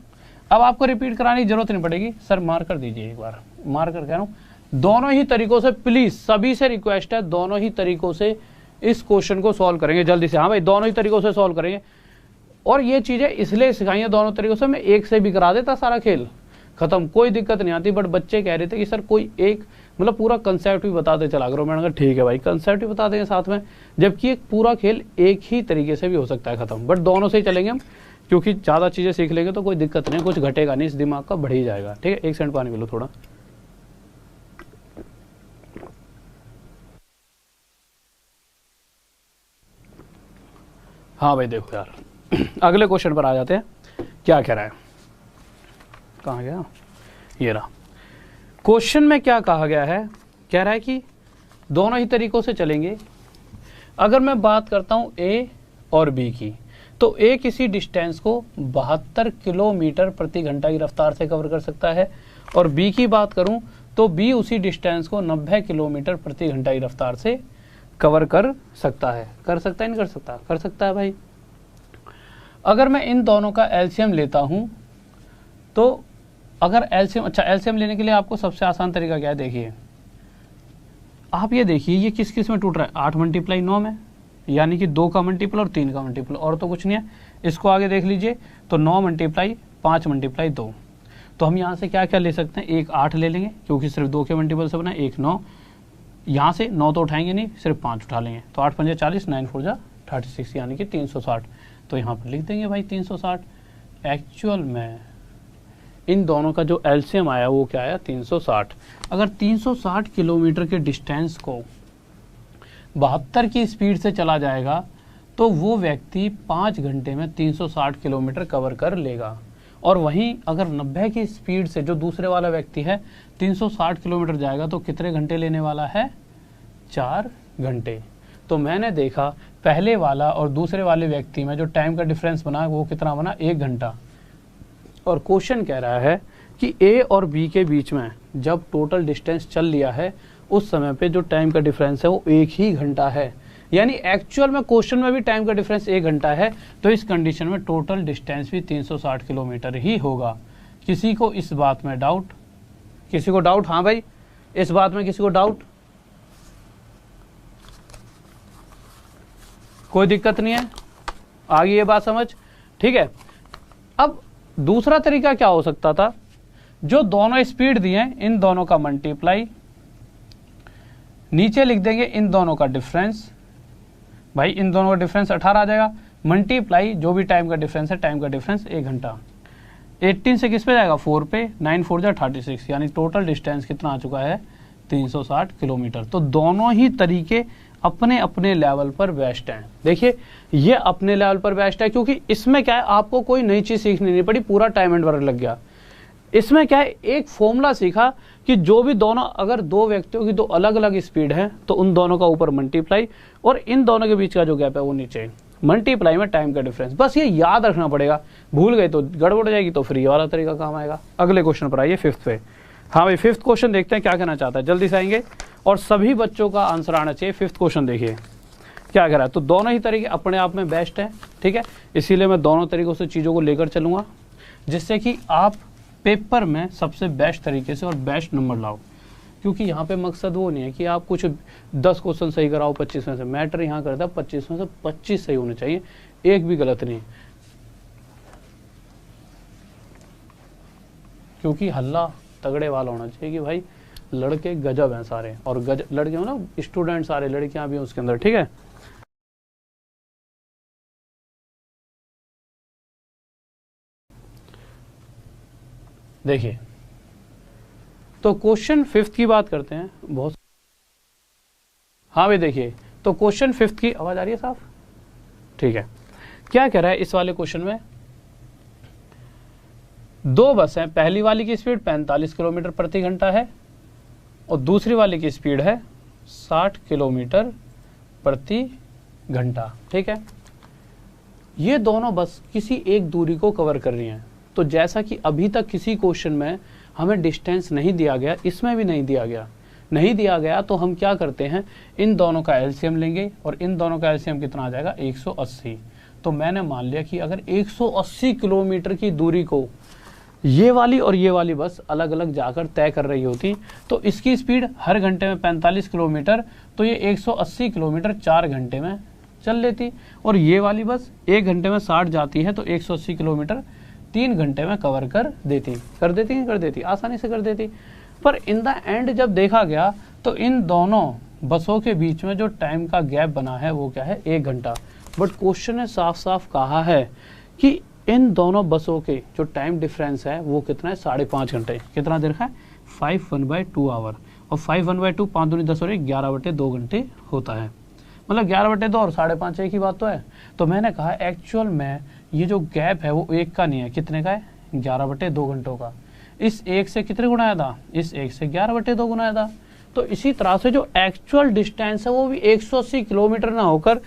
अब आपको रिपीट कराने की जरूरत नहीं पड़ेगी। सर मार कर दीजिए एक बार, मार कर कह रहा हूं, दोनों ही तरीकों से प्लीज सभी से रिक्वेस्ट है, दोनों ही तरीकों से इस क्वेश्चन को सॉल्व करेंगे जल्दी से। हाँ भाई दोनों ही तरीकों से सॉल्व करेंगे, और ये चीजें इसलिए सिखाई है दोनों तरीकों से, मैं एक से भी करा देता सारा खेल खत्म, कोई दिक्कत नहीं आती। बट बच्चे कह रहे थे कि सर कोई एक मतलब पूरा कंसेप्ट भी बताते चला करो। मैंने कहा ठीक है भाई कंसेप्ट भी बता देंगे साथ में, जबकि एक पूरा खेल एक ही तरीके से भी हो सकता है खत्म, बट दोनों से ही चलेंगे हम, क्योंकि ज्यादा चीजें सीख लेंगे तो कोई दिक्कत नहीं, कुछ घटेगा नहीं, इस दिमाग का बढ़ ही जाएगा। ठीक है, 1 सेकंड पानी पी लो थोड़ा। हाँ भाई देखो यार, अगले क्वेश्चन पर आ जाते हैं। क्या कह रहा है, कहाँ गया, ये रहा। क्वेश्चन में क्या कहा गया है, कह रहा है कि दोनों ही तरीकों से चलेंगे। अगर मैं बात करता हूं ए और बी की, तो ए किसी डिस्टेंस को 72 किलोमीटर प्रति घंटा की रफ्तार से कवर कर सकता है, और बी की बात करूं तो बी उसी डिस्टेंस को 90 किलोमीटर प्रति घंटा की रफ्तार से कवर कर सकता है। कर सकता है नहीं कर सकता, कर सकता है भाई। अगर मैं इन दोनों का एलसीएम लेता हूं, तो अगर एलसीएम, अच्छा एलसीएम लेने के लिए आपको सबसे आसान तरीका क्या है, देखिए आप ये देखिए ये किस किस में टूट रहा है, 8 मल्टीप्लाई 9 में, यानी कि 2 का मल्टीपल और 3 का मल्टीपल, और तो कुछ नहीं है। इसको आगे देख लीजिए, तो 9 मल्टीप्लाई 5 मल्टीप्लाई 2, तो हम यहाँ से क्या क्या ले सकते हैं, एक 8 ले लेंगे क्योंकि सिर्फ 2 के मल्टीपल से बना, एक 9, यहाँ से 9 तो उठाएंगे नहीं, सिर्फ 5 उठा लेंगे, तो 8 पंजे 40, 9 4 जा 36, यानी कि 360। तो यहाँ पर लिख देंगे भाई 360। एक्चुअल में इन दोनों का जो एलसीएम आया वो क्या आया, 360। अगर 360 किलोमीटर के डिस्टेंस को 72 की स्पीड से चला जाएगा, तो वो व्यक्ति 5 घंटे में 360 किलोमीटर कवर कर लेगा। और वहीं अगर 90 की स्पीड से जो दूसरे वाला व्यक्ति है 360 किलोमीटर जाएगा, तो कितने घंटे लेने वाला है, 4 घंटे। तो मैंने देखा पहले वाला और दूसरे वाले व्यक्ति में जो टाइम का डिफरेंस बना वो कितना बना, 1 घंटा। और क्वेश्चन कह रहा है कि ए और बी के बीच में जब टोटल डिस्टेंस चल लिया है, उस समय पे जो टाइम का डिफरेंस है वो 1 ही घंटा है। यानी एक्चुअल में क्वेश्चन में भी टाइम का डिफरेंस 1 घंटा है, तो इस कंडीशन में टोटल डिस्टेंस भी 360 किलोमीटर ही होगा। किसी को इस बात में डाउट, किसी को डाउट, हाँ भाई इस बात में किसी को डाउट, कोई दिक्कत नहीं है, आ गई ये बात समझ, ठीक है। अब दूसरा तरीका क्या हो सकता था, जो दोनों स्पीड दिए इन दोनों का मल्टीप्लाई, नीचे लिख देंगे इन दोनों का डिफरेंस, भाई इन दोनों का डिफरेंस 18 आ जाएगा, मल्टीप्लाई जो भी टाइम का डिफरेंस है, टाइम का डिफरेंस 1 घंटा। 18 से किस पे जाएगा, 4 पे, 9 4 जा 36, यानी टोटल डिस्टेंस कितना आ चुका है, 360 किलोमीटर। तो दोनों ही तरीके अपने अपने लेवल पर बेस्ट हैं। देखिए ये अपने लेवल पर बेस्ट है, क्योंकि इसमें क्या है, आपको कोई नई चीज सीखनी नहीं पड़ी, पूरा टाइम एंड वर्क लग गया। इसमें क्या है, एक फॉर्मूला सीखा कि जो भी दोनों, अगर दो व्यक्तियों की दो अलग अलग स्पीड है, तो उन दोनों का ऊपर मल्टीप्लाई, और इन दोनों के बीच का जो गैप है वो नीचे मल्टीप्लाई में टाइम का डिफरेंस। बस ये याद रखना पड़ेगा, भूल गए तो गड़बड़ हो जाएगी, तो फ्री वाला तरीका काम आएगा। अगले क्वेश्चन पर आइए, 5th पे। हाँ भाई 5th क्वेश्चन देखते हैं क्या कहना चाहता है, जल्दी से आएंगे और सभी बच्चों का आंसर आना चाहिए। 5th क्वेश्चन देखिए क्या कह रहा है। तो दोनों ही तरीके अपने आप में बेस्ट है, ठीक है, इसीलिए मैं दोनों तरीकों से चीज़ों को लेकर चलूंगा, जिससे कि आप पेपर में सबसे बेस्ट तरीके से और बेस्ट नंबर लाओ। क्योंकि यहाँ पे मकसद वो नहीं है कि आप कुछ 10 क्वेश्चन सही कराओ 25 में से, मैटर यहाँ करता है 25 में से 25 सही होने चाहिए, एक भी गलत नहीं। क्योंकि हल्ला तगड़े वाला होना चाहिए कि भाई लड़के गजब हैं सारे, और लड़के हो ना, स्टूडेंट सारे, लड़कियां भी उसके अंदर, ठीक है। देखिए तो क्वेश्चन 5th की बात करते हैं बहुत। हाँ भाई देखिए, तो क्वेश्चन 5th की आवाज आ रही है साफ, ठीक है। क्या कह रहा है इस वाले क्वेश्चन में, दो बस हैं, पहली वाली की स्पीड 45 किलोमीटर प्रति घंटा है और दूसरी वाली की स्पीड है 60 किलोमीटर प्रति घंटा, ठीक है। ये दोनों बस किसी एक दूरी को कवर कर रही हैं। तो जैसा कि अभी तक किसी क्वेश्चन में हमें डिस्टेंस नहीं दिया गया, इसमें भी नहीं दिया गया, तो हम क्या करते हैं, इन दोनों का एलसीएम लेंगे, और इन दोनों का एलसीएम कितना आ जाएगा, 180। तो मैंने मान लिया कि अगर 180 किलोमीटर की दूरी को ये वाली और ये वाली बस अलग अलग जाकर तय कर रही होती तो इसकी स्पीड हर घंटे में 45 किलोमीटर, तो ये 180 किलोमीटर 4 घंटे में चल लेती, और ये वाली बस 1 घंटे में 60 जाती है तो 180 किलोमीटर 3 घंटे में कवर कर देती, आसानी से कर देती। पर इन द एंड जब देखा गया तो इन दोनों बसों के बीच में जो टाइम का गैप बना है वो क्या है, 1 घंटा। बट क्वेश्चन ने साफ साफ कहा है कि इन दोनों बसों के जो टाइम डिफरेंस है वो कितना है, 5.5 घंटे। कितना देर का है, 5/2 आवर, और 5/2 5 दूनी 10 और 11/2 घंटे होता है, मतलब 11/2 और 5.5 एक ही बात तो है। तो मैंने कहा एक्चुअल में ये जो गैप है वो 1 का नहीं है, कितने का है, 11/2 घंटों का। इस 1 से कितने गुणाया था, इस 1 से 11/2 गुणाया था। तो इसी तरह से जो एक्चुअल डिस्टेंस है वो भी 180 किलोमीटर ना होकर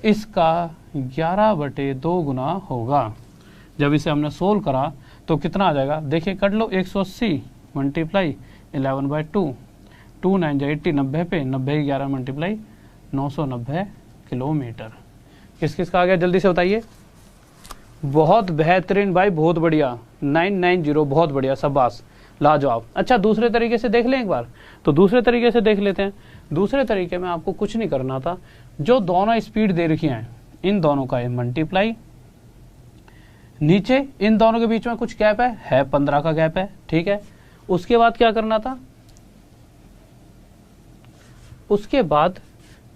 इसका 11/2 गुना होगा। जब इसे हमने सोल्व करा तो कितना आ जाएगा, देखिए कर लो, 180 मल्टीप्लाई 11/2, 2 9 80, 90 पे 90 11 मल्टीप्लाई 990 किलोमीटर। किस किस का आ गया जल्दी से बताइए। बहुत बेहतरीन भाई, बहुत बढ़िया, 990, बहुत बढ़िया, शाबाश, लाजवाब। अच्छा दूसरे तरीके से देख लें एक बार, तो दूसरे तरीके से देख लेते हैं। दूसरे तरीके में आपको कुछ नहीं करना था, जो दोनों स्पीड दे रखी हैं इन दोनों का मल्टीप्लाई, नीचे इन दोनों के बीच में कुछ गैप है 15 का गैप है, ठीक है। उसके बाद क्या करना था, उसके बाद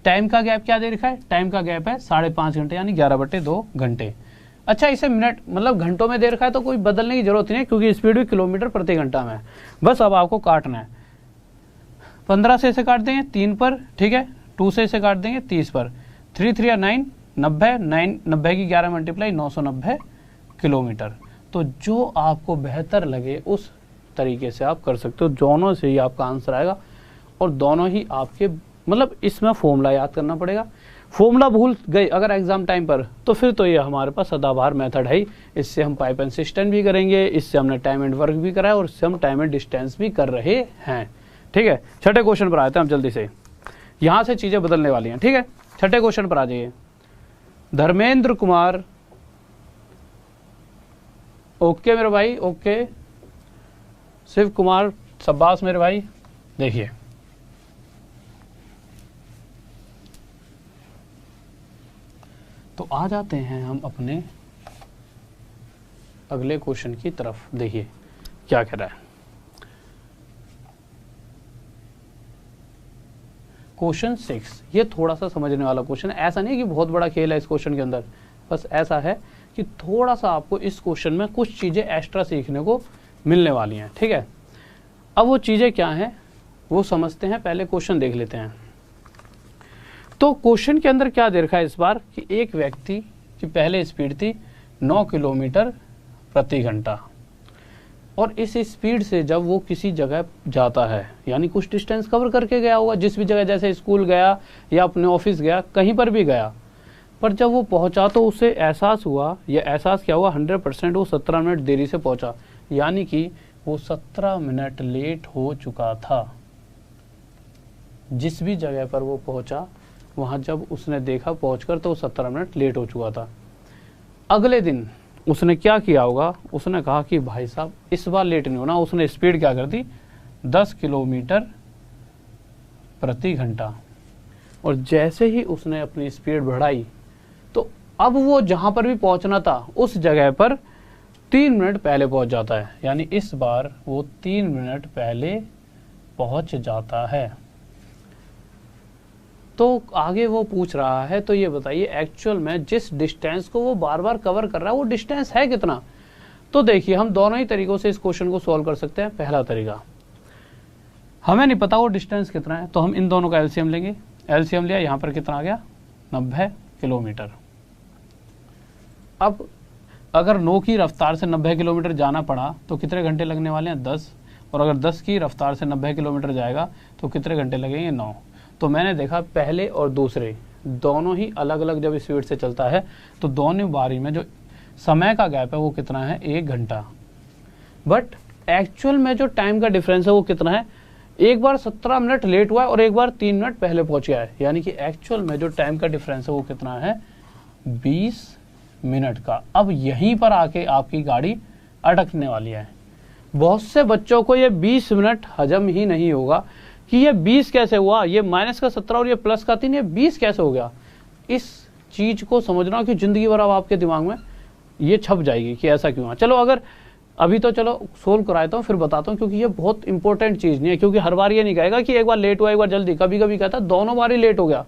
टाइम का गैप क्या दे रखा है, टाइम का गैप है 5.5 घंटे यानी 11/2 घंटे। अच्छा इसे मिनट मतलब घंटों में दे रखा है तो कोई बदलने की जरूरत नहीं है क्योंकि स्पीड भी किलोमीटर प्रति घंटा में है। बस अब आपको काटना है, 15 से इसे काट देंगे 3 पर, ठीक है, 2 से इसे काट देंगे 30 पर, 3 3 9 90, 90 की 11 मल्टीप्लाई 990 किलोमीटर। तो जो आपको बेहतर लगे उस तरीके से आप कर सकते हो, दोनों से ही आपका आंसर आएगा और दोनों ही आपके, मतलब इसमें फॉर्मूला याद करना पड़ेगा। फॉर्मूला भूल गए अगर एग्जाम टाइम पर तो फिर तो ये हमारे पास सदाबहार मेथड है, इससे हम पाइप एंड सिस्टम भी करेंगे, इससे हमने टाइम एंड वर्क भी करा है और इससे हम टाइम एंड डिस्टेंस भी कर रहे हैं, ठीक है। छठे क्वेश्चन पर आते हैं हम जल्दी से, यहां से चीजें बदलने वाली हैं, ठीक है। छठे क्वेश्चन पर आ जाइए। धर्मेंद्र कुमार, ओके मेरे भाई, ओके। शिव कुमार, शाबाश मेरे भाई। देखिए तो आ जाते हैं हम अपने अगले क्वेश्चन की तरफ। देखिए क्या कह रहा है क्वेश्चन 6। ये थोड़ा सा समझने वाला क्वेश्चन है, ऐसा नहीं कि बहुत बड़ा खेल है इस क्वेश्चन के अंदर, बस ऐसा है कि थोड़ा सा आपको इस क्वेश्चन में कुछ चीजें एक्स्ट्रा सीखने को मिलने वाली हैं, ठीक है। अब वो चीजें क्या हैं वो समझते हैं, पहले क्वेश्चन देख लेते हैं। तो क्वेश्चन के अंदर क्या दे रखा है इस बार कि एक व्यक्ति की पहले स्पीड थी 9 किलोमीटर प्रति घंटा, और इस स्पीड से जब वो किसी जगह जाता है यानी कुछ डिस्टेंस कवर करके गया होगा, जिस भी जगह, जैसे स्कूल गया या अपने ऑफिस गया, कहीं पर भी गया, पर जब वो पहुंचा तो उसे एहसास हुआ, या एहसास क्या हुआ, 100% वो 17 मिनट देरी से पहुंचा, यानी कि वो 17 मिनट लेट हो चुका था। जिस भी जगह पर वो पहुंचा वहां जब उसने देखा पहुंचकर तो वो 17 मिनट लेट हो चुका था। अगले दिन उसने क्या किया होगा, उसने कहा कि भाई साहब इस बार लेट नहीं होना, उसने स्पीड क्या कर दी, 10 किलोमीटर प्रति घंटा, और जैसे ही उसने अपनी स्पीड बढ़ाई तो अब वो जहां पर भी पहुंचना था उस जगह पर 3 मिनट पहले पहुंच जाता है, यानी इस बार वो 3 मिनट पहले पहुंच जाता है। तो आगे वो पूछ रहा है, तो ये बताइए एक्चुअल में जिस डिस्टेंस को वो बार बार कवर कर रहा है वो डिस्टेंस है कितना। तो देखिए हम दोनों ही तरीकों से इस क्वेश्चन को सॉल्व कर सकते हैं। पहला तरीका, हमें नहीं पता वो डिस्टेंस कितना है, तो हम इन दोनों का एलसीएम लेंगे। एलसीएम लिया, यहाँ पर कितना आ गया, 90 किलोमीटर। अब अगर 9 की रफ्तार से 90 किलोमीटर जाना पड़ा तो कितने घंटे लगने वाले हैं, 10, और अगर 10 की रफ्तार से 90 किलोमीटर जाएगा तो कितने घंटे लगेंगे, 9। तो मैंने देखा पहले और दूसरे दोनों ही अलग अलग जब स्पीड से चलता है तो दोनों बारी में जो समय का गैप है वो कितना है, 1 घंटा। बट एक्चुअल में जो टाइम का डिफरेंस है वो कितना है, एक बार 17 मिनट लेट हुआ है और एक बार 3 मिनट पहले पहुंच गया है, यानी कि एक्चुअल में जो टाइम का डिफरेंस है वो कितना है, 20 मिनट का। अब यहीं पर आके आपकी गाड़ी अटकने वाली है। बहुत से बच्चों को ये 20 मिनट हजम ही नहीं होगा कि ये 20 कैसे हुआ, ये माइनस का 17 और ये प्लस का 3, ये 20 कैसे हो गया। इस चीज को समझना कि जिंदगी भर अब आपके दिमाग में ये छप जाएगी कि ऐसा क्यों है। चलो अगर अभी तो चलो सोल्व कराता हूँ फिर बताता हूँ, क्योंकि ये बहुत इंपॉर्टेंट चीज नहीं है। क्योंकि हर बार ये नहीं कहेगा कि एक बार लेट हुआ एक बार जल्दी, कभी कभी कहता है दोनों बार ही लेट हो गया।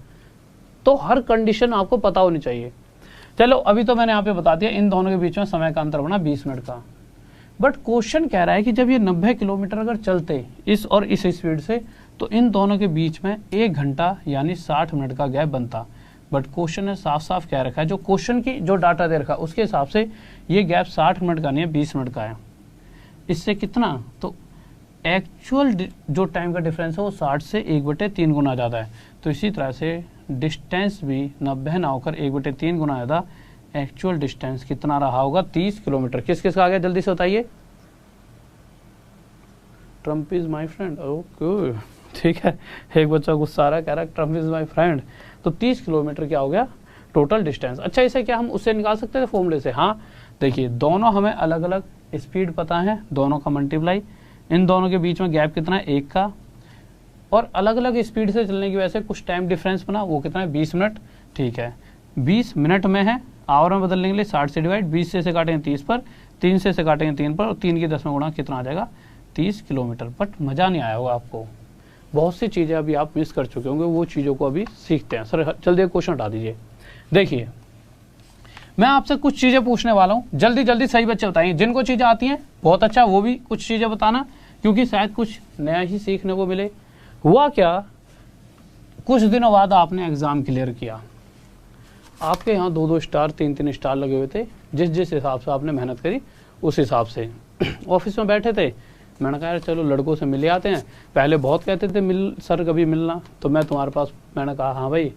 तो हर कंडीशन आपको पता होनी चाहिए। चलो अभी तो मैंने यहाँ पे बता दिया इन दोनों के बीच में समय का अंतर बना 20 मिनट का। बट क्वेश्चन कह रहा है कि जब ये 90 किलोमीटर अगर चलते इस और इस स्पीड से तो इन दोनों के बीच में 1 घंटा यानी 60 मिनट का गैप बनता। बट क्वेश्चन ने साफ साफ कह रखा है, जो क्वेश्चन की जो डाटा दे रखा है उसके हिसाब से ये गैप 60 मिनट का नहीं है, 20 मिनट का है। इससे कितना, तो एक्चुअल जो टाइम का डिफरेंस है वो 60 से 1/3 गुना ज़्यादा है। तो इसी तरह से डिस्टेंस भी 90 ना होकर 1/3 गुना ज़्यादा। एक्चुअल डिस्टेंस कितना रहा होगा, 30 किलोमीटर। किस किस का आ गया जल्दी से बताइए। Trump is my friend, okay ठीक है। एक बच्चा गुस्सा आ रहा है, कह रहा है ट्रम्प इज माई फ्रेंड। तो 30 किलोमीटर क्या हो गया टोटल डिस्टेंस। अच्छा इसे क्या हम उससे निकाल सकते थे फॉर्मूले से। हाँ देखिए, दोनों हमें अलग अलग स्पीड पता है, दोनों का मल्टीप्लाई, इन दोनों के बीच में गैप कितना है 1 का, और अलग अलग स्पीड से चलने की वजह से कुछ टाइम डिफरेंस बना, वो कितना है 20 मिनट। ठीक है 20 मिनट में है, आवर में बदलने के लिए 60 से डिवाइड, 20 से काटेंगे 30 पर, 3 से काटेंगे 3 पर, और 3 की 10 में गुणा कितना आ जाएगा 30 किलोमीटर। बट मज़ा नहीं आया होगा आपको, बहुत सी चीज़ें अभी आप मिस कर चुके होंगे, वो चीज़ों को अभी सीखते हैं। सर जल्दी क्वेश्चन हटा दीजिए। देखिए मैं आपसे कुछ चीज़ें पूछने वाला हूँ, जल्दी जल्दी सही बच्चे बताइए। जिनको चीज़ें आती हैं बहुत अच्छा, वो भी कुछ चीज़ें बताना, क्योंकि शायद कुछ नया ही सीखने को मिले। हुआ क्या, कुछ दिनों बाद आपने एग्ज़ाम क्लियर किया, आपके यहाँ 2-2 स्टार 3-3 स्टार लगे हुए थे, जिस हिसाब से आपने मेहनत करी उस हिसाब से। ऑफिस में बैठे थे, मैंने कहा यार चलो लड़कों से मिले आते हैं। पहले बहुत कहते थे मिल सर कभी मिलना, तो मैं तुम्हारे पास, मैंने कहा हाँ भाई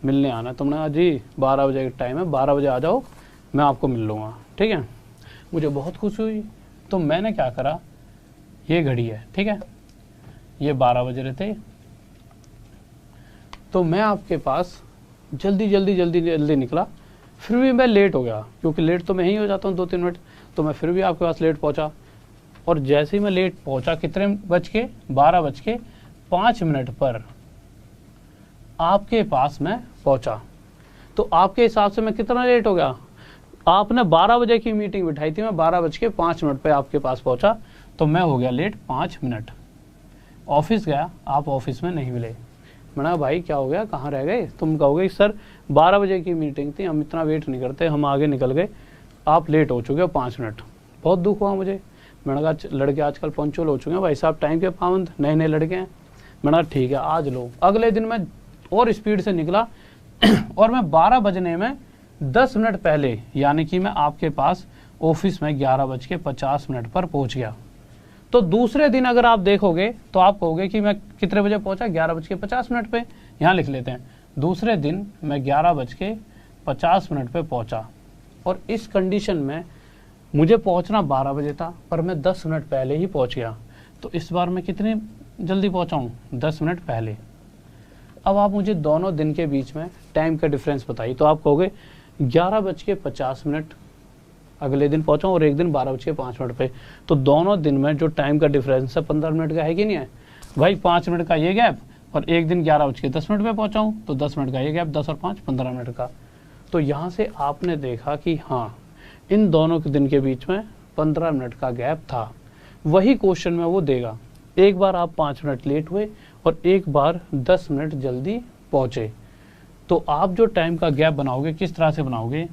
मिलने आना। तुमने कहा जी 12 बजे का टाइम है, 12 बजे आ जाओ, मैं आपको मिल लूँगा, ठीक है। मुझे बहुत खुशी हुई, तो मैंने क्या करा, ये घड़ी है ठीक है, ये 12 बज रहे थे, तो मैं आपके पास जल्दी निकला। फिर भी मैं लेट हो गया, क्योंकि लेट तो मैं ही हो जाता हूँ 2-3 मिनट, तो मैं फिर भी आपके पास लेट पहुँचा। और जैसे ही मैं लेट पहुँचा, कितने बज के 12:05 पर आपके पास मैं पहुँचा। तो आपके हिसाब से मैं कितना लेट हो गया, आपने 12 बजे की मीटिंग बिठाई थी, मैं 12:05 पे आपके पास पहुँचा, तो मैं हो गया लेट 5 मिनट। ऑफिस गया, आप ऑफिस में नहीं मिले। मैंने कहा भाई क्या हो गया, कहाँ रह गए। तुम कहोगे सर 12 बजे की मीटिंग थी, हम इतना वेट नहीं करते, हम आगे निकल गए, आप लेट हो चुके हो 5 मिनट। बहुत दुख हुआ मुझे। मैंने कहा लड़के आजकल पंक्चुअल हो चुके हैं भाई साहब, टाइम के पाबंद नए नए लड़के हैं। मैंने कहा ठीक है आज लो। अगले दिन मैं और स्पीड से निकला और मैं 12 बजने में 10 मिनट पहले, यानी कि मैं आपके पास ऑफिस में 11:50 पर पहुंच गया। तो दूसरे दिन अगर आप देखोगे तो आप कहोगे कि मैं कितने बजे पहुंचा, 11:50 पे। यहाँ लिख लेते हैं, दूसरे दिन मैं 11:50 पे पहुंचा, और इस कंडीशन में मुझे पहुंचना 12 बजे था, पर मैं 10 मिनट पहले ही पहुंच गया। तो इस बार मैं कितनी जल्दी पहुंचा हूँ, 10 मिनट पहले। अब आप मुझे दोनों दिन के बीच में टाइम का डिफरेंस बताइए, तो आप कहोगे 11:50 अगले दिन पहुंचा और एक दिन 12:05 पे। तो दोनों दिन में जो टाइम का डिफरेंस है 15 मिनट का है कि नहीं है भाई। 5 मिनट का ये गैप, और एक दिन 11:10 पे पहुंचा हूँ, तो 10 मिनट का ये गैप, 10 और 5 15 मिनट का। तो यहाँ से आपने देखा कि हाँ इन दोनों के दिन के बीच में 15 मिनट का गैप था। वही क्वेश्चन में वो देगा, एक बार आप 5 मिनट लेट हुए और एक बार 10 मिनट जल्दी पहुंचे। तो आप जो टाइम का गैप बनाओगे किस तरह से बनाओगे,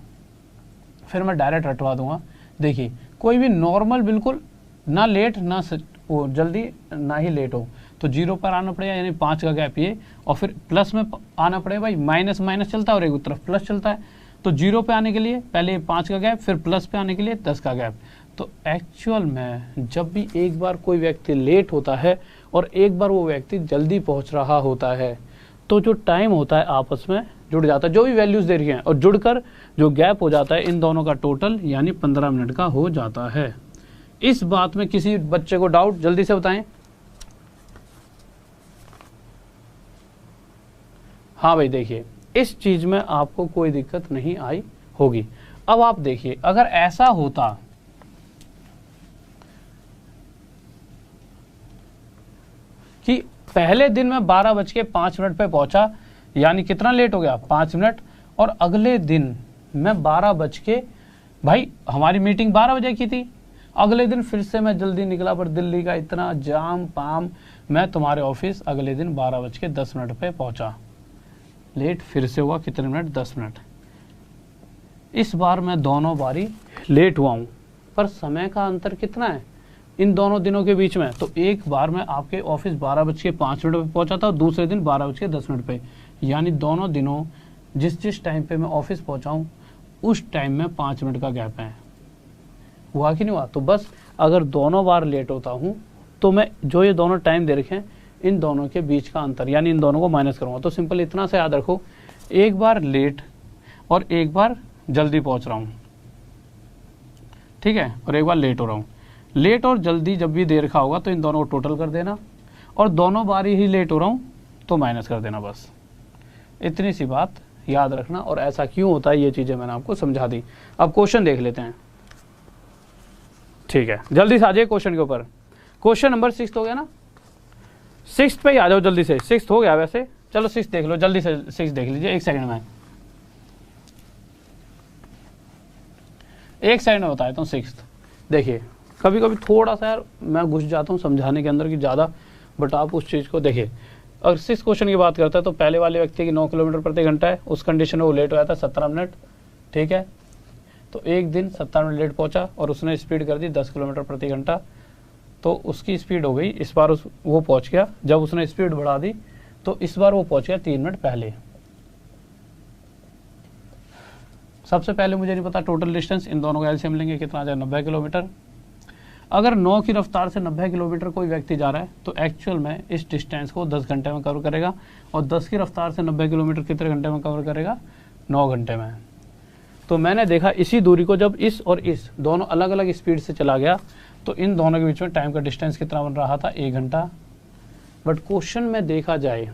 फिर मैं डायरेक्ट रटवा दूंगा। देखिए कोई भी नॉर्मल, बिल्कुल ना लेट ना वो जल्दी ना ही लेट हो, तो 0 पर आना पड़ेगा, यानी 5 का गैप ये, और फिर प्लस में आना पड़ेगा भाई। माइनस माइनस चलता है और एक तरफ प्लस चलता है, तो 0 पे आने के लिए पहले 5 का गैप, फिर प्लस पे आने के लिए 10 का गैप। तो एक्चुअल में जब भी एक बार कोई व्यक्ति लेट होता है और एक बार वो व्यक्ति जल्दी पहुंच रहा होता है, तो जो टाइम होता है आपस में जुड़ जाता है, जो भी वैल्यूज दे रही हैं, और जुड़कर जो गैप हो जाता है इन दोनों का टोटल, यानी 15 मिनट का हो जाता है। इस बात में किसी बच्चे को डाउट, जल्दी से बताएं। हाँ भाई देखिए, इस चीज में आपको कोई दिक्कत नहीं आई होगी। अब आप देखिए, अगर ऐसा होता कि पहले दिन में 12:05 पे पहुंचा, यानी कितना लेट हो गया, 5 मिनट, और अगले दिन मैं 12 भाई हमारी मीटिंग 12 बजे की थी, अगले दिन फिर से मैं जल्दी निकला, पर दिल्ली का इतना जाम पाम, मैं तुम्हारे ऑफिस अगले दिन 12:10 पे पहुंचा, लेट फिर से हुआ कितने मिनट, 10 मिनट। इस बार मैं दोनों बारी लेट हुआ हूं, पर समय का अंतर कितना है इन दोनों दिनों के बीच में, तो एक बार मैं आपके ऑफिस 12:05 पे पहुंचा था और दूसरे दिन 12:10 पे, यानी दोनों दिनों जिस टाइम पे मैं ऑफिस पहुंचा हूं उस टाइम में 5 मिनट का गैप है। हुआ कि नहीं हुआ? तो बस अगर दोनों बार लेट होता हूं तो मैं जो ये दोनों टाइम दे रखे हैं इन दोनों के बीच का अंतर, यानी इन दोनों को माइनस करूंगा। तो सिंपल इतना से याद रखो, एक बार लेट और एक बार जल्दी पहुंच रहा हूं, ठीक है, और एक बार लेट हो रहा हूं। लेट और जल्दी जब भी दे रखा होगा तो इन दोनों को टोटल कर देना, और दोनों बार ही लेट हो रहा हूं तो माइनस कर देना, बस इतनी सी बात याद रखना। और ऐसा क्यों होता है ये चीजें मैंने आपको समझा दी। अब क्वेश्चन देख लेते हैं, ठीक है, जल्दी से आ जाइए क्वेश्चन के ऊपर। क्वेश्चन नंबर 6 हो गया ना, 6 पे ही आ जाओ जल्दी से। 6 हो गया वैसे, चलो 6 देख लो जल्दी से, 6 देख लीजिए एक सेकंड में, एक सेकंड में बताया हूँ। 6 देखिए, कभी कभी थोड़ा सा यार मैं घुस जाता हूँ समझाने के अंदर की ज़्यादा, बट आप उस चीज़ को देखिए। अगर 6 क्वेश्चन की बात करता है तो पहले वाले व्यक्ति की 9 किलोमीटर प्रति घंटा है, उस कंडीशन में वो लेट हो जाता है 17 मिनट, ठीक है। तो एक दिन 17 मिनट लेट पहुंचा और उसने स्पीड कर दी 10 किलोमीटर प्रति घंटा, तो उसकी स्पीड हो गई इस बार वो पहुंच गया, जब उसने स्पीड बढ़ा दी तो इस बार वो पहुंच गया 3 मिनट पहले। सबसे पहले मुझे नहीं पता टोटल डिस्टेंस, इन दोनों का एलसीएम लेंगे कितना आ जाए, 90 किलोमीटर। अगर 9 की रफ्तार से 90 किलोमीटर कोई व्यक्ति जा रहा है तो एक्चुअल में इस डिस्टेंस को 10 घंटे में कवर करेगा, और 10 की रफ्तार से 90 किलोमीटर कितने घंटे में कवर करेगा, 9 घंटे में। तो मैंने देखा इसी दूरी को जब इस और इस दोनों अलग अलग स्पीड से चला गया तो इन दोनों के बीच में टाइम का डिस्टेंस कितना बन रहा था, 1 घंटा। बट क्वेश्चन में देखा जाए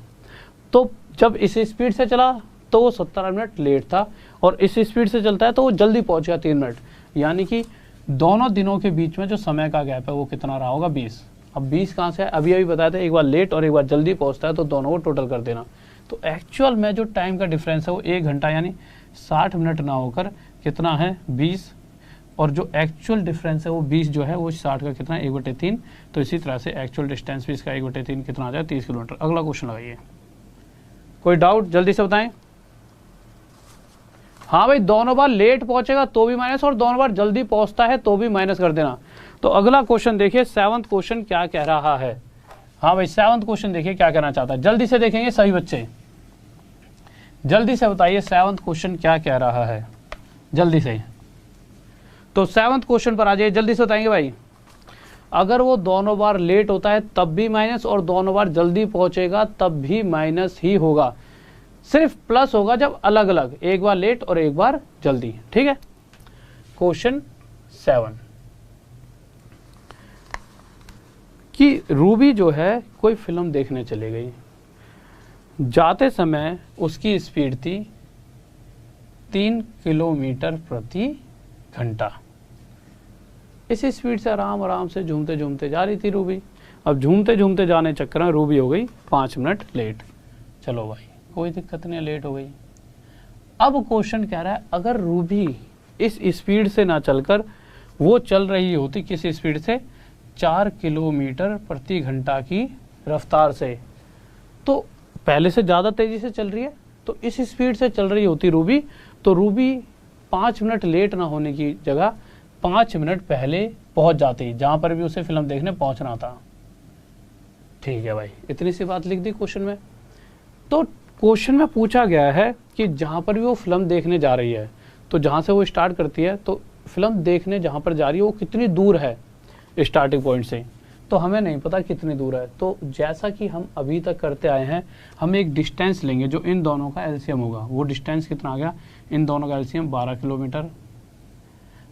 तो जब इस स्पीड से चला तो वो 17 मिनट लेट था, और इस स्पीड से चलता है तो वो जल्दी पहुंच गया 3 मिनट, यानी कि दोनों दिनों के बीच में जो समय का गैप है वो कितना रहा होगा, 20। अब 20 कहाँ से है, अभी बताया था, एक बार लेट और एक बार जल्दी पहुंचता है तो दोनों को टोटल कर देना। तो एक्चुअल में जो टाइम का डिफरेंस है वो 1 घंटा यानी 60 मिनट ना होकर कितना है, 20, और जो एक्चुअल डिफरेंस है वो 20 जो है वो 60 का कितना है, 1/3। तो इसी तरह से एक्चुअल डिस्टेंस भी इसका 1/3 कितना आ जाए, 30 किलोमीटर। अगला क्वेश्चन लगाइए, कोई डाउट जल्दी से बताएं। हाँ भाई, दोनों बार लेट पहुंचेगा तो भी माइनस, और दोनों बार जल्दी पहुंचता है तो भी माइनस कर देना। तो अगला क्वेश्चन देखिए, 7वां क्वेश्चन क्या कह रहा है। हाँ भाई, 7वां क्वेश्चन देखिए क्या कहना चाहता है, जल्दी से देखेंगे सभी बच्चे, जल्दी से बताइए 7वां क्वेश्चन क्या कह रहा है, जल्दी से। तो 7वां क्वेश्चन पर आ जाइए, जल्दी से बताएंगे भाई। अगर वो दोनों बार लेट होता है तब भी माइनस, और दोनों बार जल्दी पहुंचेगा तब भी माइनस ही होगा, सिर्फ प्लस होगा जब अलग अलग, एक बार लेट और एक बार जल्दी, ठीक है। क्वेश्चन 7 कि रूबी जो है कोई फिल्म देखने चली गई, जाते समय उसकी स्पीड थी 3 किलोमीटर प्रति घंटा। इस स्पीड से आराम आराम से झूमते झूमते जा रही थी रूबी। अब झूमते झूमते जाने चक्कर में रूबी हो गई 5 मिनट लेट। चलो भाई कोई दिक्कत नहीं, लेट हो गई। अब क्वेश्चन कह रहा है अगर रूबी इस स्पीड से ना चलकर वो चल रही होती किस स्पीड से, 4 किलोमीटर प्रति घंटा की रफ्तार से, तो पहले से ज्यादा तेजी से चल रही है, तो इस स्पीड से चल रही होती रूबी, तो रूबी 5 मिनट लेट ना होने की जगह 5 मिनट पहले पहुंच जाती जहां पर भी उसे फिल्म देखने पहुंचना था। ठीक है भाई, इतनी सी बात लिख दी क्वेश्चन में। तो क्वेश्चन में पूछा गया है कि जहां पर भी वो फिल्म देखने जा रही है, तो जहां से वो स्टार्ट करती है, तो फिल्म देखने जहां पर जा रही है वो कितनी दूर है स्टार्टिंग पॉइंट से, तो हमें नहीं पता कितनी दूर है। तो जैसा कि हम अभी तक करते आए हैं, हम एक डिस्टेंस लेंगे जो इन दोनों का एलसीएम होगा। वो डिस्टेंस कितना आ गया, इन दोनों का एलसीएम 12 किलोमीटर।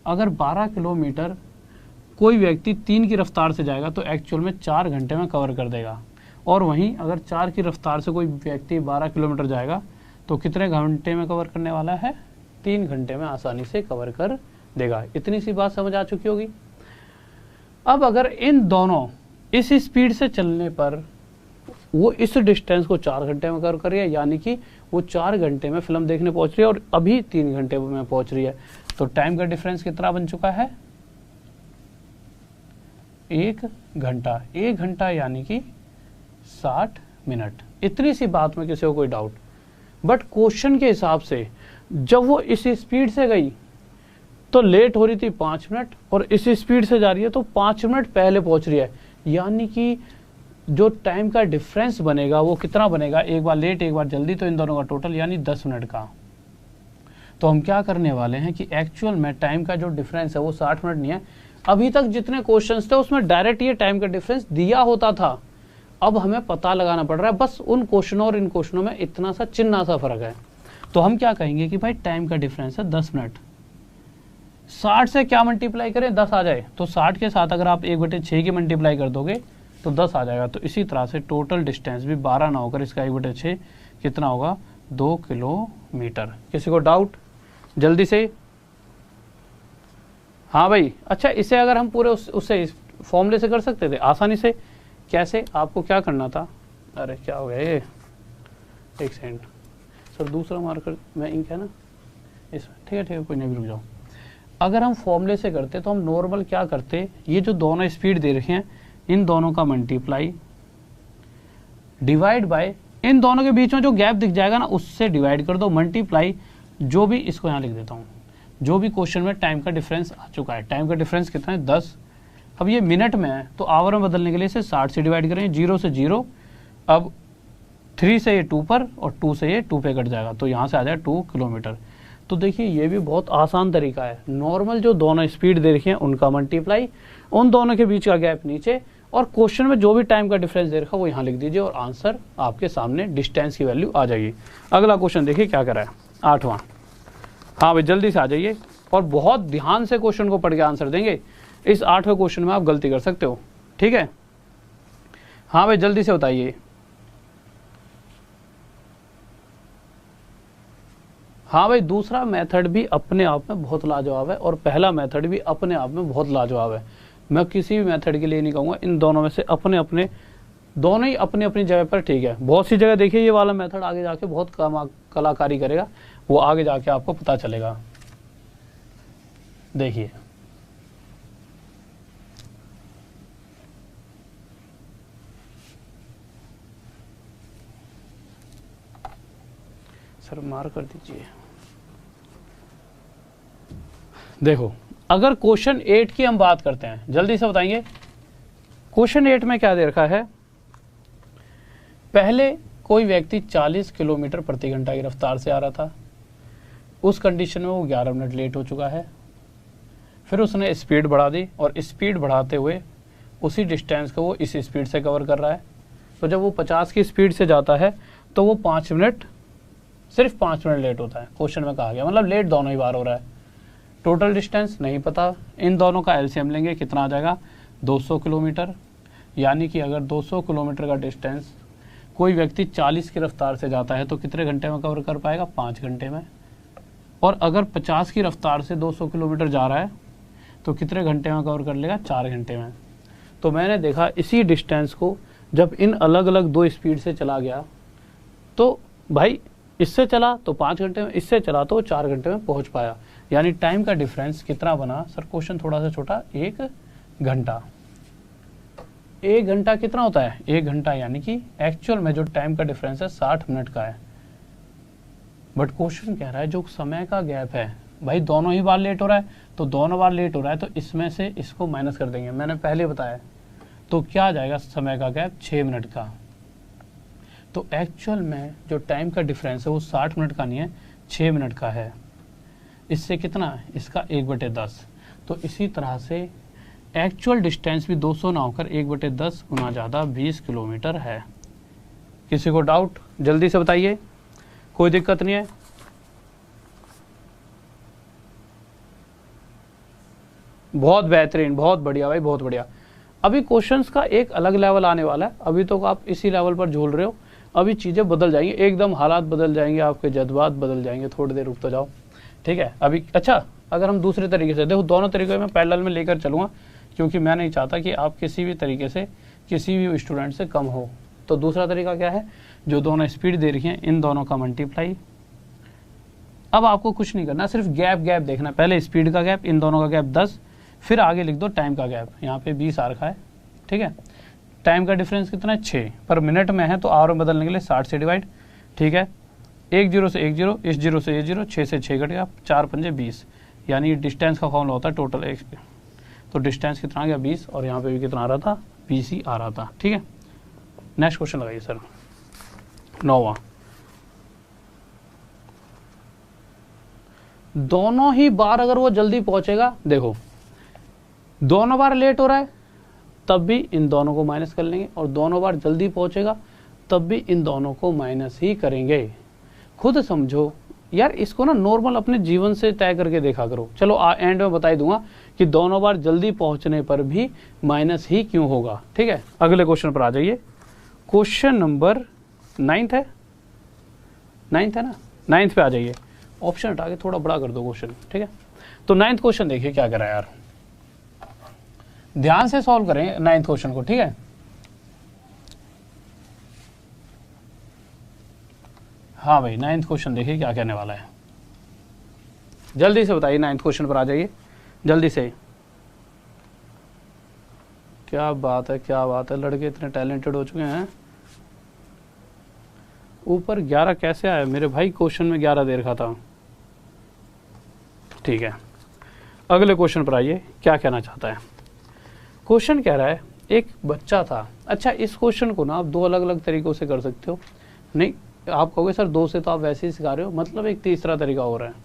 अगर 12 किलोमीटर कोई व्यक्ति 3 की रफ्तार से जाएगा तो एक्चुअल में 4 घंटे में कवर कर देगा, और वहीं अगर 4 की रफ्तार से कोई व्यक्ति 12 किलोमीटर जाएगा तो कितने घंटे में कवर करने वाला है, 3 घंटे में आसानी से कवर कर देगा। इतनी सी बात समझ आ चुकी होगी। अब अगर इन दोनों इस स्पीड से चलने पर वो इस डिस्टेंस को 4 घंटे में कवर कर रही है, यानी कि वो 4 घंटे में फिल्म देखने पहुंच रही है और अभी 3 घंटे में पहुंच रही है, तो टाइम का डिफरेंस कितना बन चुका है? 1 घंटा। 1 घंटा यानी कि 60 मिनट। इतनी सी बात में किसी को कोई डाउट? बट क्वेश्चन के हिसाब से जब वो इस स्पीड से गई तो लेट हो रही थी 5 मिनट, और इस स्पीड से जा रही है तो 5 मिनट पहले पहुंच रही है, यानी कि जो टाइम का डिफरेंस बनेगा वो कितना बनेगा? एक बार लेट एक बार जल्दी, तो इन दोनों का टोटल यानी 10 मिनट का। तो हम क्या करने वाले हैं कि एक्चुअल में टाइम का जो डिफरेंस है वो 60 मिनट नहीं है। अभी तक जितने क्वेश्चंस थे उसमें डायरेक्ट ये टाइम का डिफरेंस दिया होता था, अब हमें पता लगाना पड़ रहा है। बस उन क्वेश्चनों और इन क्वेश्चनों में इतना सा चिन्ह सा फर्क है। तो हम क्या कहेंगे कि भाई टाइम का डिफरेंस है 10 मिनट। 60 से क्या मल्टीप्लाई करें? 10 आ जाए, तो 60 के साथ अगर आप 1/6 की मल्टीप्लाई कर दोगे तो 10 आ जाएगा। तो इसी तरह से टोटल डिस्टेंस भी 12 ना होकर इसका 1/6 कितना होगा? 2 किलोमीटर। किसी को डाउट? जल्दी से। हाँ भाई, अच्छा इसे अगर हम पूरे उससे फॉर्मूले से कर सकते थे आसानी से। कैसे? आपको क्या करना था? अरे क्या हो गया ये, एक सेकंड सर, दूसरा मार्कर में इंक है ना इसमें, ठीक है कोई नहीं, रुक जाओ। अगर हम फॉर्मूले से करते तो हम नॉर्मल क्या करते, ये जो दोनों स्पीड दे रखे हैं इन दोनों का मल्टीप्लाई डिवाइड बाय इन दोनों के बीच में जो गैप दिख जाएगा ना उससे डिवाइड कर दो, मल्टीप्लाई जो भी, इसको यहाँ लिख देता हूँ, जो भी क्वेश्चन में टाइम का डिफरेंस आ चुका है। टाइम का डिफरेंस कितना है? 10। अब ये मिनट में है तो आवर में बदलने के लिए इसे 60 से डिवाइड करें, 0 से 0, अब 3 से ये 2 पर और 2 से ये 2 पे कट जाएगा, तो यहाँ से आ जाए 2 किलोमीटर। तो देखिए ये भी बहुत आसान तरीका है। नॉर्मल जो दोनों स्पीड दे रखी हैं उनका मल्टीप्लाई, उन दोनों के बीच का गैप नीचे, और क्वेश्चन में जो भी टाइम का डिफरेंस दे रखा है वो यहाँ लिख दीजिए और आंसर आपके सामने डिस्टेंस की वैल्यू आ जाएगी। अगला क्वेश्चन देखिए क्या कर रहा है, 8वां। हाँ भाई जल्दी से आ जाइए और बहुत ध्यान से क्वेश्चन को पढ़ के आंसर देंगे। इस 8वें क्वेश्चन में आप गलती कर सकते हो, ठीक है? हाँ भाई जल्दी से बताइए। हाँ भाई, दूसरा मेथड भी अपने आप में बहुत लाजवाब है और पहला मेथड भी अपने आप में बहुत लाजवाब है। मैं किसी भी मेथड के लिए नहीं कहूँगा, इन दोनों में से दोनों ही अपनी अपनी जगह पर ठीक है। बहुत सी जगह देखिए ये वाला मेथड आगे जाके बहुत कलाकारी करेगा, वो आगे जाके आपको पता चलेगा। देखिए सर मार कर दीजिए। देखो अगर क्वेश्चन 8 की हम बात करते हैं, जल्दी से बताएंगे। क्वेश्चन 8 में क्या दे रखा है? पहले कोई व्यक्ति 40 किलोमीटर प्रति घंटा की रफ्तार से आ रहा था, उस कंडीशन में वो 11 मिनट लेट हो चुका है। फिर उसने स्पीड बढ़ा दी और स्पीड बढ़ाते हुए उसी डिस्टेंस को वो इस स्पीड से कवर कर रहा है। तो जब वो 50 की स्पीड से जाता है तो वो 5 मिनट, सिर्फ 5 मिनट लेट होता है। क्वेश्चन में कहा गया, मतलब लेट दोनों ही बार हो रहा है। टोटल डिस्टेंस नहीं पता, इन दोनों का एलसीएम लेंगे, कितना आ जाएगा? 200 किलोमीटर। यानी कि अगर 200 किलोमीटर का डिस्टेंस कोई व्यक्ति 40 की रफ्तार से जाता है तो कितने घंटे में कवर कर पाएगा? 5 घंटे में। और अगर 50 की रफ्तार से 200 किलोमीटर जा रहा है तो कितने घंटे में कवर कर लेगा? 4 घंटे में। तो मैंने देखा इसी डिस्टेंस को जब इन अलग अलग 2 स्पीड से चला गया तो भाई इससे चला तो 5 घंटे में, इससे चला तो 4 घंटे में पहुंच पाया। यानी टाइम का डिफरेंस कितना बना? सर क्वेश्चन थोड़ा सा छोटा, 1 घंटा। 1 घंटा कितना होता है? 1 घंटा यानी कि एक्चुअल में जो टाइम का डिफरेंस है 60 मिनट का है। बट क्वेश्चन कह रहा है जो समय का गैप है, भाई दोनों ही बार लेट हो रहा है, तो दोनों बार लेट हो रहा है तो इसमें से इसको माइनस कर देंगे, मैंने पहले बताया। तो क्या आ जाएगा समय का गैप? 6 मिनट का। तो एक्चुअल में जो टाइम का डिफरेंस है वो 60 मिनट का नहीं है, 6 मिनट का है। इससे कितना है? इसका 1/10। तो इसी तरह से एक्चुअल डिस्टेंस भी 200 ना होकर 1/10 गुना ज़्यादा 20 किलोमीटर है। किसी को डाउट? जल्दी से बताइए, कोई दिक्कत नहीं है। बहुत बेहतरीन, बहुत बढ़िया भाई, बहुत बढ़िया। अभी क्वेश्चंस का एक अलग लेवल आने वाला है, अभी तो आप इसी लेवल पर झूल रहे हो, अभी चीज़ें बदल जाएंगी, एकदम हालात बदल जाएंगे, आपके जज्बात बदल जाएंगे। थोड़ी देर रुक तो जाओ। ठीक है। अभी अच्छा, अगर हम दूसरे तरीके से देखो, दोनों तरीके में पैरेलल में लेकर चलूँगा, क्योंकि मैं नहीं चाहता कि आप किसी भी तरीके से किसी भी स्टूडेंट से कम हो। तो दूसरा तरीका क्या है, जो दोनों स्पीड दे रही हैं इन दोनों का मल्टीप्लाई। अब आपको कुछ नहीं करना, सिर्फ गैप गैप देखना, पहले स्पीड का गैप, इन दोनों का गैप 10, फिर आगे लिख दो टाइम का गैप, यहाँ पे 20 आ रखा है, ठीक है। टाइम का डिफरेंस कितना है 6, पर मिनट में है तो आवर में बदलने के लिए 60 से डिवाइड, ठीक है। 1 0 से 1 0, इस 0 से ये 0, 6 से 6 कट गया, 4 पंजे 20, यानी डिस्टेंस का फॉर्मूला होता है टोटल एक, तो डिस्टेंस कितना आ गया 20, और यहाँ पे भी कितना आ रहा था 20 ही आ रहा था, ठीक है। नेक्स्ट क्वेश्चन लगाइए सर, 9वां। दोनों ही बार अगर वो जल्दी पहुंचेगा, देखो दोनों बार लेट हो रहा है तब भी इन दोनों को माइनस कर लेंगे, और दोनों बार जल्दी पहुंचेगा तब भी इन दोनों को माइनस ही करेंगे। खुद समझो यार, इसको ना नॉर्मल अपने जीवन से तय करके देखा करो। चलो एंड में बता ही दूंगा कि दोनों बार जल्दी पहुंचने पर भी माइनस ही क्यों होगा, ठीक है। अगले क्वेश्चन पर आ जाइए। क्वेश्चन नंबर 9 है, 9 है ना, 9 पे आ जाइए। ऑप्शन हटा के थोड़ा बड़ा कर दो क्वेश्चन, ठीक है। तो 9th क्वेश्चन देखिए क्या करा यार, ध्यान से सॉल्व करें 9th क्वेश्चन को, ठीक है। हाँ भाई, 9th क्वेश्चन देखिए क्या कहने वाला है, जल्दी से बताइए। 9th क्वेश्चन पर आ जाइए जल्दी से। क्या बात है, क्या बात है, लड़के इतने टैलेंटेड हो चुके हैं। ऊपर 11 कैसे आया मेरे भाई, क्वेश्चन में 11 दे रखा था, ठीक है। अगले क्वेश्चन पर आइए, क्या कहना चाहता है। क्वेश्चन कह रहा है एक बच्चा था। अच्छा, इस क्वेश्चन को ना आप दो अलग अलग तरीकों से कर सकते हो। नहीं, आप कहोगे सर दो से तो आप वैसे ही सिखा रहे हो, मतलब एक तीसरा तरीका हो रहा है।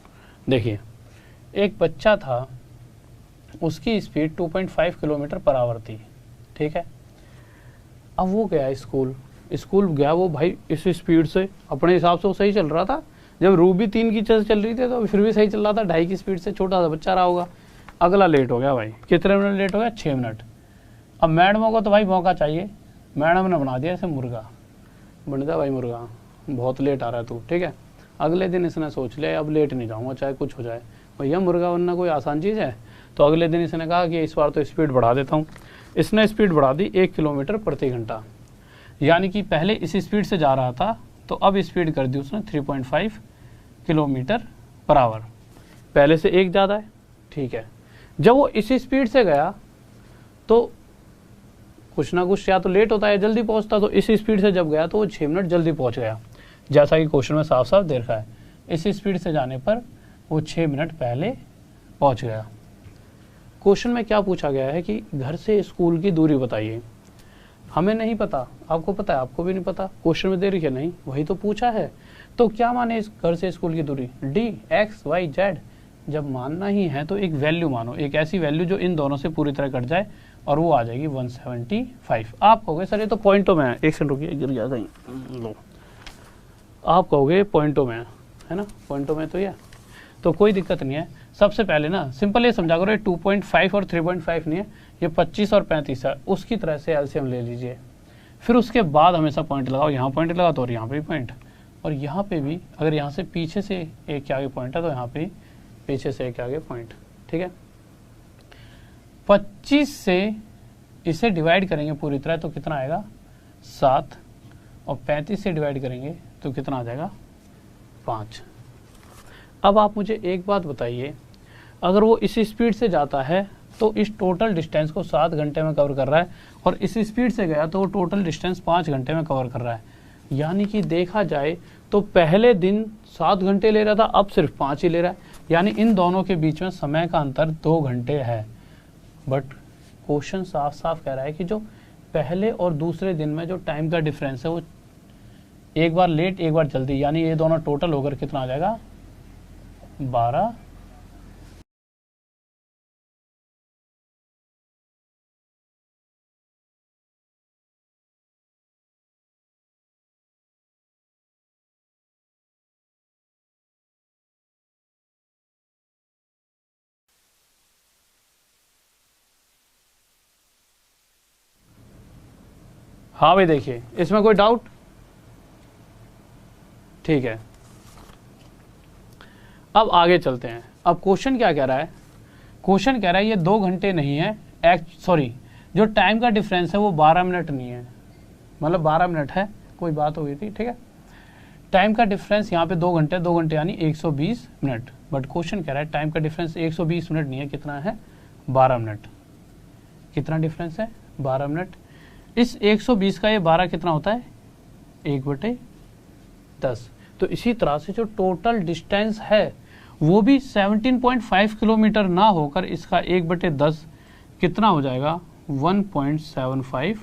देखिए, एक बच्चा था, उसकी स्पीड 2.5 किलोमीटर पर आवर थी, ठीक है। अब वो गया स्कूल गया वो भाई इस स्पीड से, अपने हिसाब से वो सही चल रहा था। जब रूबी 3 की चल रही थी तो फिर भी सही चल रहा था, 2.5 की स्पीड से, छोटा सा बच्चा रहा होगा। अगला लेट हो गया भाई, कितने मिनट लेट हो गया, 6 मिनट। अब मैडमों को तो भाई मौका चाहिए, मैडम ने बना दिया इसे मुर्गा, बन जा भाई मुर्गा, बहुत लेट आ रहा है तू, ठीक है। अगले दिन इसने सोच लिया अब लेट नहीं जाऊँगा चाहे कुछ हो जाए, भैया मुर्गा बनना कोई आसान चीज़ है। तो अगले दिन इसने कहा कि इस बार तो स्पीड बढ़ा देता हूँ। इसने स्पीड बढ़ा दी 1 किलोमीटर प्रति घंटा, यानी कि पहले इस स्पीड से जा रहा था तो अब स्पीड कर दी उसने 3.5 किलोमीटर पर आवर, पहले से 1 ज़्यादा है, ठीक है। जब वो इस स्पीड से गया तो कुछ ना कुछ या तो लेट होता है जल्दी पहुंचता, तो इस स्पीड से जब गया तो वो 6 मिनट जल्दी पहुंच गया, जैसा कि क्वेश्चन में साफ साफ दे रखा है। इस स्पीड से जाने पर वो 6 मिनट पहले पहुंच गया। क्वेश्चन में क्या पूछा गया है कि घर से स्कूल की दूरी बताइए। हमें नहीं पता, आपको पता है, आपको भी नहीं पता, क्वेश्चन में दे रही है नहीं, वही तो पूछा है। तो क्या माने इस घर से स्कूल की दूरी, डी एक्स वाई जेड। जब मानना ही है तो एक वैल्यू मानो, एक ऐसी वैल्यू जो इन दोनों से पूरी तरह कट जाए, और वो आ जाएगी 175। आप कहोगे सर ये तो पॉइंटों में है, एक सेकंड रुकिए, गिर गया कहीं, लो। आप कहोगे पॉइंटों में है ना, पॉइंटों में तो ये, तो कोई दिक्कत नहीं है। सबसे पहले ना सिंपल ये समझा करो, ये 2.5 और 3.5 नहीं है, ये 25 और 35 है, उसकी तरह से एलसीएम ले लीजिए। फिर उसके बाद हमेशा पॉइंट लगाओ, यहाँ पॉइंट लगा तो और यहाँ पे भी पॉइंट, और यहाँ पे भी अगर यहाँ से पीछे से एक के आगे पॉइंट है तो यहाँ पे पीछे से एक के आगे पॉइंट, ठीक है। 25 से इसे डिवाइड करेंगे पूरी तरह तो कितना आएगा 7, और 35 से डिवाइड करेंगे तो कितना आ जाएगा 5। अब आप मुझे एक बात बताइए, अगर वो इस स्पीड से जाता है तो इस टोटल डिस्टेंस को 7 घंटे में कवर कर रहा है, और इस स्पीड से गया तो वो टोटल डिस्टेंस 5 घंटे में कवर कर रहा है। यानी कि देखा जाए तो पहले दिन 7 घंटे ले रहा था, अब सिर्फ 5 ही ले रहा है, यानी इन दोनों के बीच में समय का अंतर 2 घंटे है। बट क्वेश्चन साफ साफ कह रहा है कि जो पहले और दूसरे दिन में जो टाइम का डिफरेंस है वो एक बार लेट एक बार जल्दी, यानी ये दोनों टोटल होकर कितना आ जाएगा 12। हाँ भाई देखिए, इसमें कोई डाउट, ठीक है। अब आगे चलते हैं। अब क्वेश्चन क्या कह रहा है, क्वेश्चन कह रहा है ये 2 घंटे नहीं है, सॉरी जो टाइम का डिफरेंस है वो 12 मिनट नहीं है, मतलब 12 मिनट है, कोई बात हो गई थी, ठीक है। टाइम का डिफरेंस यहाँ पे 2 घंटे, 2 घंटे यानी 120 मिनट, बट क्वेश्चन कह रहा है टाइम का डिफरेंस 120 मिनट नहीं है, कितना है 12 मिनट। कितना डिफरेंस है 12 मिनट। इस 120 का ये 12 कितना होता है 1/10। तो इसी तरह से जो टोटल डिस्टेंस है वो भी 17.5 किलोमीटर ना होकर इसका 1/10 कितना हो जाएगा 1.75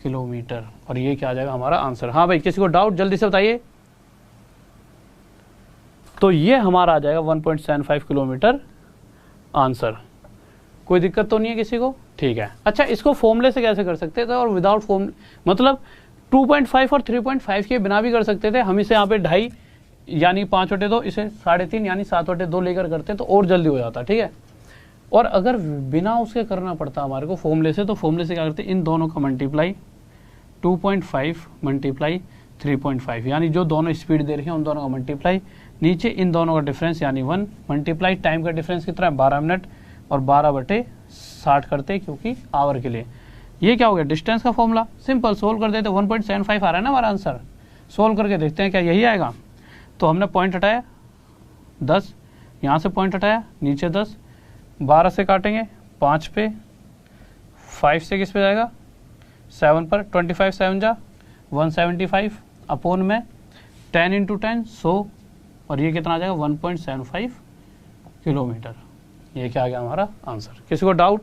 किलोमीटर, और ये क्या आ जाएगा हमारा आंसर। हाँ भाई, किसी को डाउट जल्दी से बताइए। तो ये हमारा आ जाएगा 1.75 किलोमीटर आंसर। कोई दिक्कत तो नहीं है किसी को, ठीक है। अच्छा, इसको फॉर्मूले से कैसे कर सकते थे और विदाउट फॉर्म, मतलब 2.5 और 3.5 के बिना भी कर सकते थे। हम इसे यहाँ पे 2.5 यानी 5/2, इसे 3.5 यानी 7/2 लेकर करते तो और जल्दी हो जाता, ठीक है। और अगर बिना उसके करना पड़ता हमारे को फॉर्मूले से, तो फॉर्मूले से क्या करते, इन दोनों का मल्टीप्लाई 2.5 मल्टीप्लाई 3.5, यानी जो दोनों स्पीड दे रहे हैं उन दोनों का मल्टीप्लाई, नीचे इन दोनों का डिफरेंस यानी 1 मल्टीप्लाई टाइम का डिफरेंस कितना है 12 मिनट, और 12/60 करते क्योंकि आवर के लिए। ये क्या हो गया डिस्टेंस का फॉर्मूला, सिंपल सोल्व कर देते। 1.75 आ रहा है ना हमारा आंसर, सोल्व करके देखते हैं क्या यही आएगा। तो हमने पॉइंट हटाया 10, यहाँ से पॉइंट हटाया नीचे 10, 12 से काटेंगे 5 पे, 5 से किस पे जाएगा 7 पर, 25 7 जा 175 अपोन में 10 × 10 100, और ये कितना आ जाएगा 1.75 किलोमीटर। ये क्या आ गया हमारा आंसर। किसी को डाउट।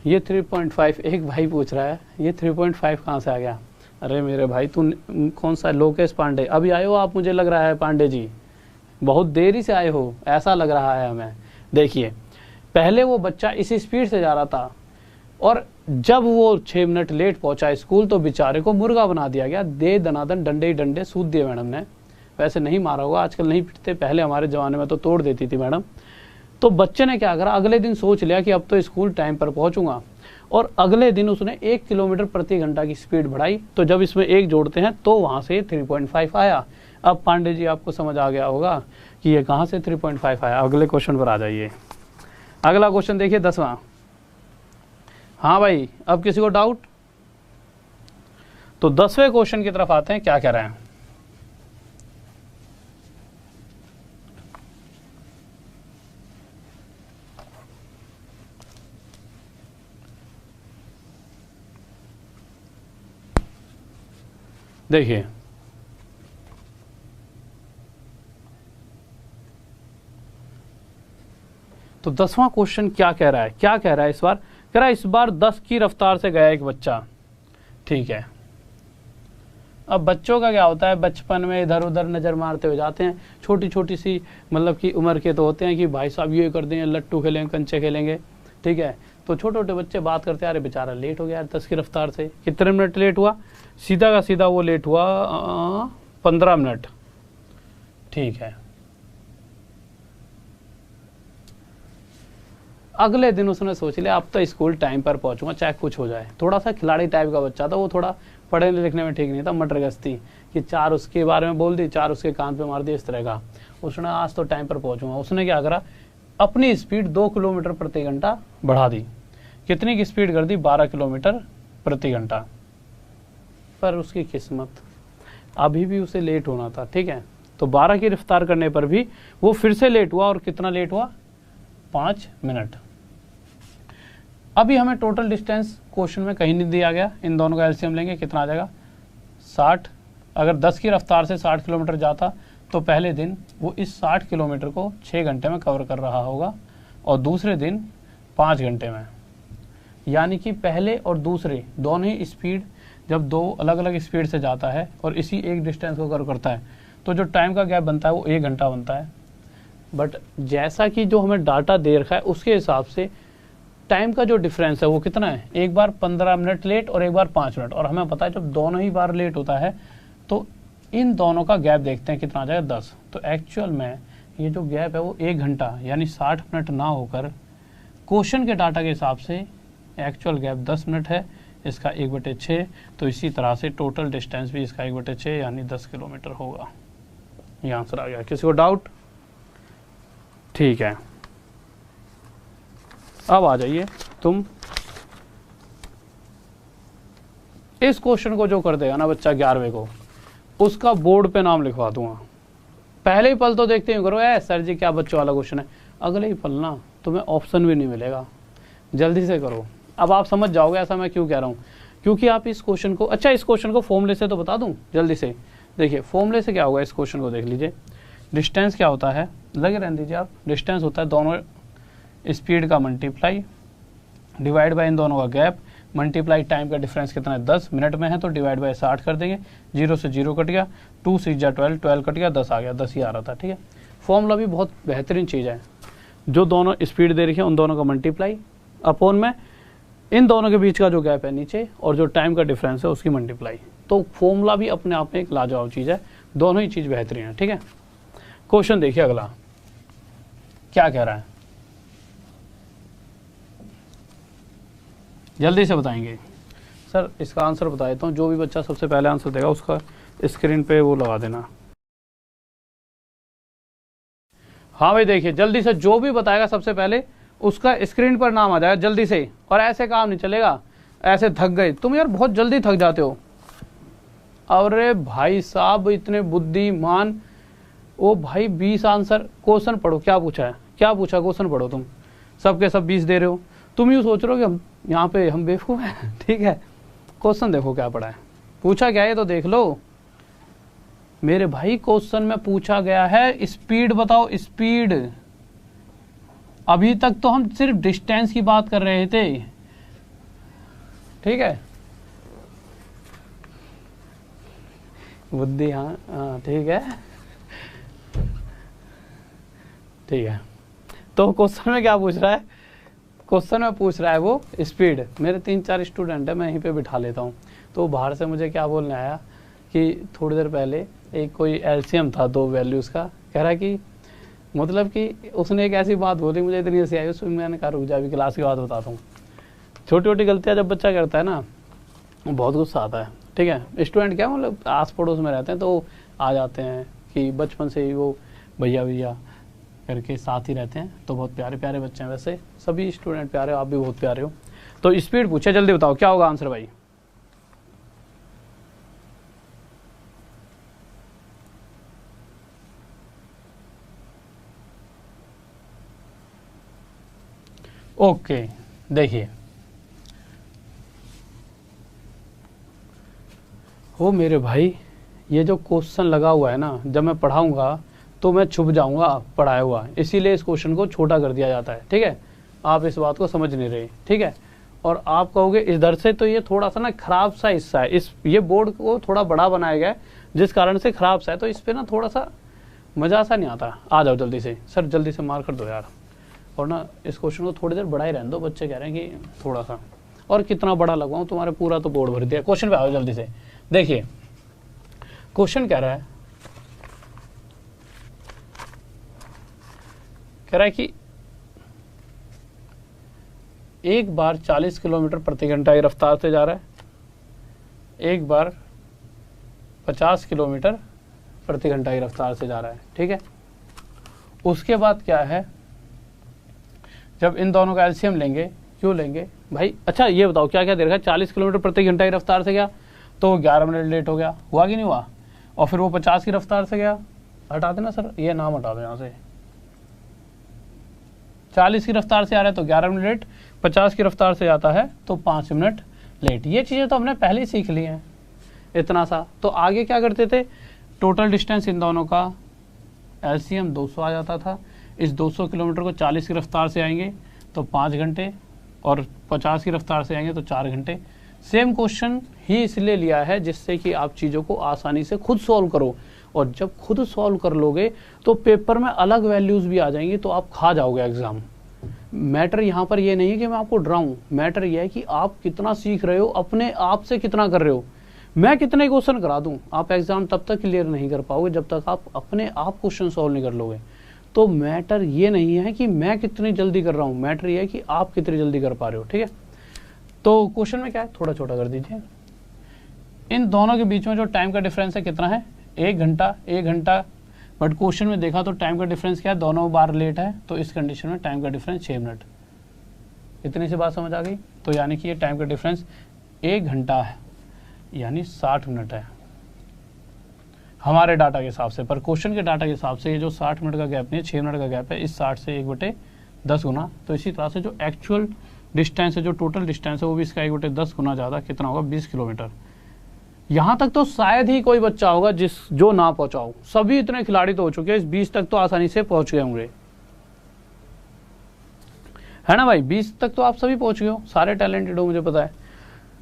ये 3.5 एक भाई पूछ रहा है ये 3.5 कहाँ से आ गया। अरे मेरे भाई तू कौन सा लोकेश पांडे, अभी आए हो आप, मुझे लग रहा है पांडे जी बहुत देरी से आए हो ऐसा लग रहा है हमें। देखिए पहले वो बच्चा इसी स्पीड से जा रहा था और जब वो 6 मिनट लेट पहुंचा स्कूल तो बेचारे को मुर्गा बना दिया गया, दे दनादन डंडे ही डंडे सूद दिए मैडम ने। वैसे नहीं मारा होगा, आजकल नहीं पिटते, पहले हमारे ज़माने में तो तोड़ देती थी मैडम। तो बच्चे ने क्या करा, अगले दिन सोच लिया कि अब तो स्कूल टाइम पर पहुंचूंगा, और अगले दिन उसने 1 किलोमीटर प्रति घंटा की स्पीड बढ़ाई। तो जब इसमें 1 जोड़ते हैं तो वहां से 3.5 आया। अब पांडे जी आपको समझ आ गया होगा कि ये कहाँ से 3.5 आया। अगले क्वेश्चन पर आ जाइए। अगला क्वेश्चन देखिए 10वां। हाँ भाई, अब किसी को डाउट। तो 10वें क्वेश्चन की तरफ आते हैं, क्या कह रहे हैं। देखिए तो 10वां क्वेश्चन क्या कह रहा है, क्या कह रहा है इस बार, कह रहा है इस बार 10 की रफ्तार से गया एक बच्चा, ठीक है। अब बच्चों का क्या होता है, बचपन में इधर उधर नजर मारते हुए जाते हैं, छोटी छोटी सी मतलब की उम्र के तो होते हैं कि भाई साहब ये कर देंगे, लट्टू खेलेंगे, कंचे खेलेंगे, ठीक है। तो छोटे छोटे बच्चे बात करते हैं, अरे बेचारा लेट हो गया यार 10 की रफ्तार से। कितने मिनट लेट हुआ, सीधा का सीधा वो लेट हुआ 15 मिनट, ठीक है। अगले दिन उसने सोच लिया अब तो स्कूल टाइम पर पहुंचूंगा चाहे कुछ हो जाए। थोड़ा सा खिलाड़ी टाइप का बच्चा था, वो थोड़ा पढ़ने लिखने में ठीक नहीं था, मटर गश्ती कि 4 उसके बारे में बोल दी, 4 उसके कान पे मार दी, इस तरह का। उसने आज तो टाइम पर पहुंचूंगा, उसने क्या करा, अपनी स्पीड 2 किलोमीटर प्रति घंटा बढ़ा दी। कितनी की स्पीड कर दी, 12 किलोमीटर प्रति घंटा। पर उसकी किस्मत, अभी भी उसे लेट होना था, ठीक है। तो 12 की रफ्तार करने पर भी वो फिर से लेट हुआ, और कितना लेट हुआ, 5 मिनट। अभी हमें टोटल डिस्टेंस क्वेश्चन में कहीं नहीं दिया गया, इन दोनों का एलसीएम लेंगे, कितना आ जाएगा 60। अगर 10 की रफ्तार से 60 किलोमीटर जाता तो पहले दिन वो इस 60 किलोमीटर को 6 घंटे में कवर कर रहा होगा, और दूसरे दिन 5 घंटे में। यानी कि पहले और दूसरे दोनों ही स्पीड जब 2 अलग अलग स्पीड से जाता है और इसी एक डिस्टेंस को कवर करता है तो जो टाइम का गैप बनता है वो 1 घंटा बनता है। बट जैसा कि जो हमें डाटा दे रखा है उसके हिसाब से टाइम का जो डिफरेंस है वो कितना है, एक बार 15 मिनट लेट और एक बार 5 मिनट। और हमें पता है जब दोनों ही बार लेट होता है तो इन दोनों का गैप देखते हैं कितना आ जाएगा, 10। तो एक्चुअल में ये जो गैप है वो 1 घंटा यानी 60 मिनट ना होकर क्वेश्चन के डाटा के हिसाब से एक्चुअल गैप 10 मिनट है। इसका 1/6, तो इसी तरह से टोटल डिस्टेंस भी इसका 1/6 यानी 10 किलोमीटर होगा। ये आंसर आ गया। किसी को डाउट? ठीक है, अब आ जाइए तुम। इस क्वेश्चन को जो कर देगा ना बच्चा 11वें को, उसका बोर्ड पे नाम लिखवा दूंगा। पहले ही पल तो देखते ही करो, सर जी क्या बच्चों वाला क्वेश्चन है, अगले ही पल ना तुम्हें ऑप्शन भी नहीं मिलेगा। जल्दी से करो। अब आप समझ जाओगे ऐसा मैं क्यों कह रहा हूँ, क्योंकि आप इस क्वेश्चन को, अच्छा इस क्वेश्चन को फॉर्मूले से तो बता दूं जल्दी से। देखिए फॉर्मूले से क्या होगा, इस क्वेश्चन को देख लीजिए। डिस्टेंस क्या होता है, लगे रहने दीजिए आप। डिस्टेंस होता है दोनों स्पीड का मल्टीप्लाई डिवाइड बाय इन दोनों का गैप मल्टीप्लाई टाइम का डिफरेंस कितना है 10 मिनट में है तो डिवाइड बाय 60 कर देंगे। 0 से 0 कट गया, 2 6 जा 12, 12 कट गया, 10 आ गया, 10 ही आ रहा था। ठीक है, फॉर्मूला भी बहुत बेहतरीन चीज़ है। जो दोनों स्पीड दे रही है उन दोनों का मल्टीप्लाई अपॉन में इन दोनों के बीच का जो गैप है नीचे और जो टाइम का डिफरेंस है उसकी मल्टीप्लाई। तो फॉर्मूला भी अपने आप में एक लाजवाब चीज़ है, दोनों ही चीज़ बेहतरीन है। ठीक है, क्वेश्चन देखिए अगला क्या कह रहा है, जल्दी से बताएंगे। सर इसका आंसर बता देता हूँ, जो भी बच्चा सबसे पहले आंसर देगा उसका स्क्रीन पे वो लगा देना। हाँ भाई देखिए जल्दी से, जो भी बताएगा सबसे पहले उसका स्क्रीन पर नाम आ जाएगा जल्दी से। और ऐसे काम नहीं चलेगा, ऐसे थक गए तुम यार, बहुत जल्दी थक जाते हो। अरे भाई साहब इतने बुद्धिमान, ओ भाई 20 आंसर। क्वेश्चन पढ़ो, क्या पूछा है, क्या पूछा क्वेश्चन पढ़ो। तुम सबके सब 20 दे रहे हो, तुम यूँ सोच रहे हो कि हम यहाँ पे हम बेवकूफ़ हैं। ठीक है, क्वेश्चन देखो क्या पढ़ा है, पूछा क्या है तो देख लो मेरे भाई। क्वेश्चन में पूछा गया है स्पीड बताओ, स्पीड। अभी तक तो हम सिर्फ डिस्टेंस की बात कर रहे थे। ठीक है, बुद्धि, हाँ ठीक है, ठीक है। तो क्वेश्चन में क्या पूछ रहा है, क्वेश्चन में पूछ रहा है वो स्पीड। मेरे 3-4 स्टूडेंट है, मैं यहीं पे बिठा लेता हूँ। तो बाहर से मुझे क्या बोलने आया कि थोड़ी देर पहले एक कोई एलसीएम था 2 वैल्यूज़ का, कह रहा कि मतलब कि उसने एक ऐसी बात बोली मुझे इतनी हंसी आई, उसमें मैंने कहा रुक जा अभी क्लास की बात बताता हूँ। छोटी छोटी गलतियाँ जब बच्चा करता है ना बहुत गुस्सा आता है। ठीक है, स्टूडेंट क्या मतलब आस पड़ोस में रहते हैं तो आ जाते हैं कि बचपन से ही वो भैया भैया करके साथ ही रहते हैं, तो बहुत प्यारे प्यारे बच्चे हैं। वैसे सभी स्टूडेंट प्यारे हो, आप भी बहुत प्यारे हो। तो स्पीड पूछे, जल्दी बताओ क्या होगा आंसर भाई। ओके देखिए, ओ मेरे भाई ये जो क्वेश्चन लगा हुआ है ना, जब मैं पढ़ाऊंगा तो मैं छुप जाऊंगा पढ़ाया हुआ, इसीलिए इस क्वेश्चन को छोटा कर दिया जाता है। ठीक है, आप इस बात को समझ नहीं रहे। ठीक है, और आप कहोगे इधर से तो ये थोड़ा सा ना खराब सा हिस्सा है, इस ये बोर्ड को थोड़ा बड़ा बनाया गया है जिस कारण से खराब सा है, तो इस पे ना थोड़ा सा मजा सा नहीं आता। आ जाओ जल्दी से, सर जल्दी से मार कर दो यार। और ना इस क्वेश्चन को थोड़ी देर बड़ा ही रहने दो, बच्चे कह रहे हैं कि थोड़ा सा। और कितना बड़ा लगवाऊं, तुम्हारे पूरा तो बोर्ड भर दिया। क्वेश्चन पे आओ जल्दी से। देखिए क्वेश्चन कह रहा है कि एक बार 40 किलोमीटर प्रति घंटा की रफ्तार से जा रहा है, एक बार 50 किलोमीटर प्रति घंटा की रफ्तार से जा रहा है। ठीक है, उसके बाद क्या है, जब इन दोनों का एलसीएम लेंगे, क्यों लेंगे भाई। अच्छा ये बताओ क्या क्या दे रखा है, 40 किलोमीटर प्रति घंटा की रफ्तार से गया तो 11 मिनट लेट हो गया, हुआ कि नहीं हुआ। और फिर वो 50 की रफ्तार से गया, हटा देना सर, ये नाम हटा दो यहाँ से। 40 की रफ्तार से आ रहा है तो 11 मिनट लेट, 50 की रफ्तार से जाता है तो 5 मिनट लेट। ये चीज़ें तो हमने पहले ही सीख ली हैं इतना सा। तो आगे क्या करते थे, टोटल डिस्टेंस इन दोनों का एलसीएम 200 आ जाता था। इस 200 किलोमीटर को 40 की रफ्तार से आएंगे तो 5 घंटे, और 50 की रफ्तार से आएंगे तो 4 घंटे। सेम क्वेश्चन ही इसलिए लिया है जिससे कि आप चीज़ों को आसानी से खुद सॉल्व करो, और जब खुद सॉल्व कर लोगे तो पेपर में अलग वैल्यूज़ भी आ जाएंगी, तो आप खा जाओगे एग्ज़ाम। मैटर यहाँ पर ये नहीं है कि मैं आपको डराऊं, मैटर ये है कि आप कितना सीख रहे हो, अपने आप से कितना कर रहे हो। मैं कितने क्वेश्चन करा दूं, आप एग्ज़ाम तब तक क्लियर नहीं कर पाओगे जब तक आप अपने आप क्वेश्चन सॉल्व नहीं कर लोगे। तो मैटर ये नहीं है कि मैं कितनी जल्दी कर रहा हूँ, मैटर ये है कि आप कितनी जल्दी कर पा रहे हो। ठीक है, तो क्वेश्चन में क्या है, थोड़ा छोटा कर दीजिए। इन दोनों के बीच में जो टाइम का डिफरेंस है कितना है, 1 घंटा, 1 घंटा। बट क्वेश्चन में देखा तो टाइम का डिफरेंस क्या है, दोनों बार लेट है, तो इस कंडीशन में टाइम का डिफरेंस 6 मिनट। इतनी सी बात समझ आ गई। तो यानी कि ये टाइम का डिफरेंस 1 घंटा है, यानी 60 मिनट है हमारे डाटा के हिसाब से। पर क्वेश्चन के डाटा के हिसाब से ये जो 60 मिनट का गैप नहीं है, 6 मिनट का गैप है, इस 60 से 1/10 गुना। तो इसी तरह से जो एक्चुअल डिस्टेंस है, जो टोटल डिस्टेंस है, वो भी इसका 1/10 गुना ज़्यादा, कितना होगा, 20 किलोमीटर। यहाँ तक तो शायद ही कोई बच्चा होगा जो ना पहुंचा हो। सभी इतने खिलाड़ी तो हो चुके हैं, इस 20 तक तो आसानी से पहुंच गए होंगे, है ना भाई। 20 तक तो आप सभी पहुंच गए हो, सारे टैलेंटेड हो, मुझे पता है।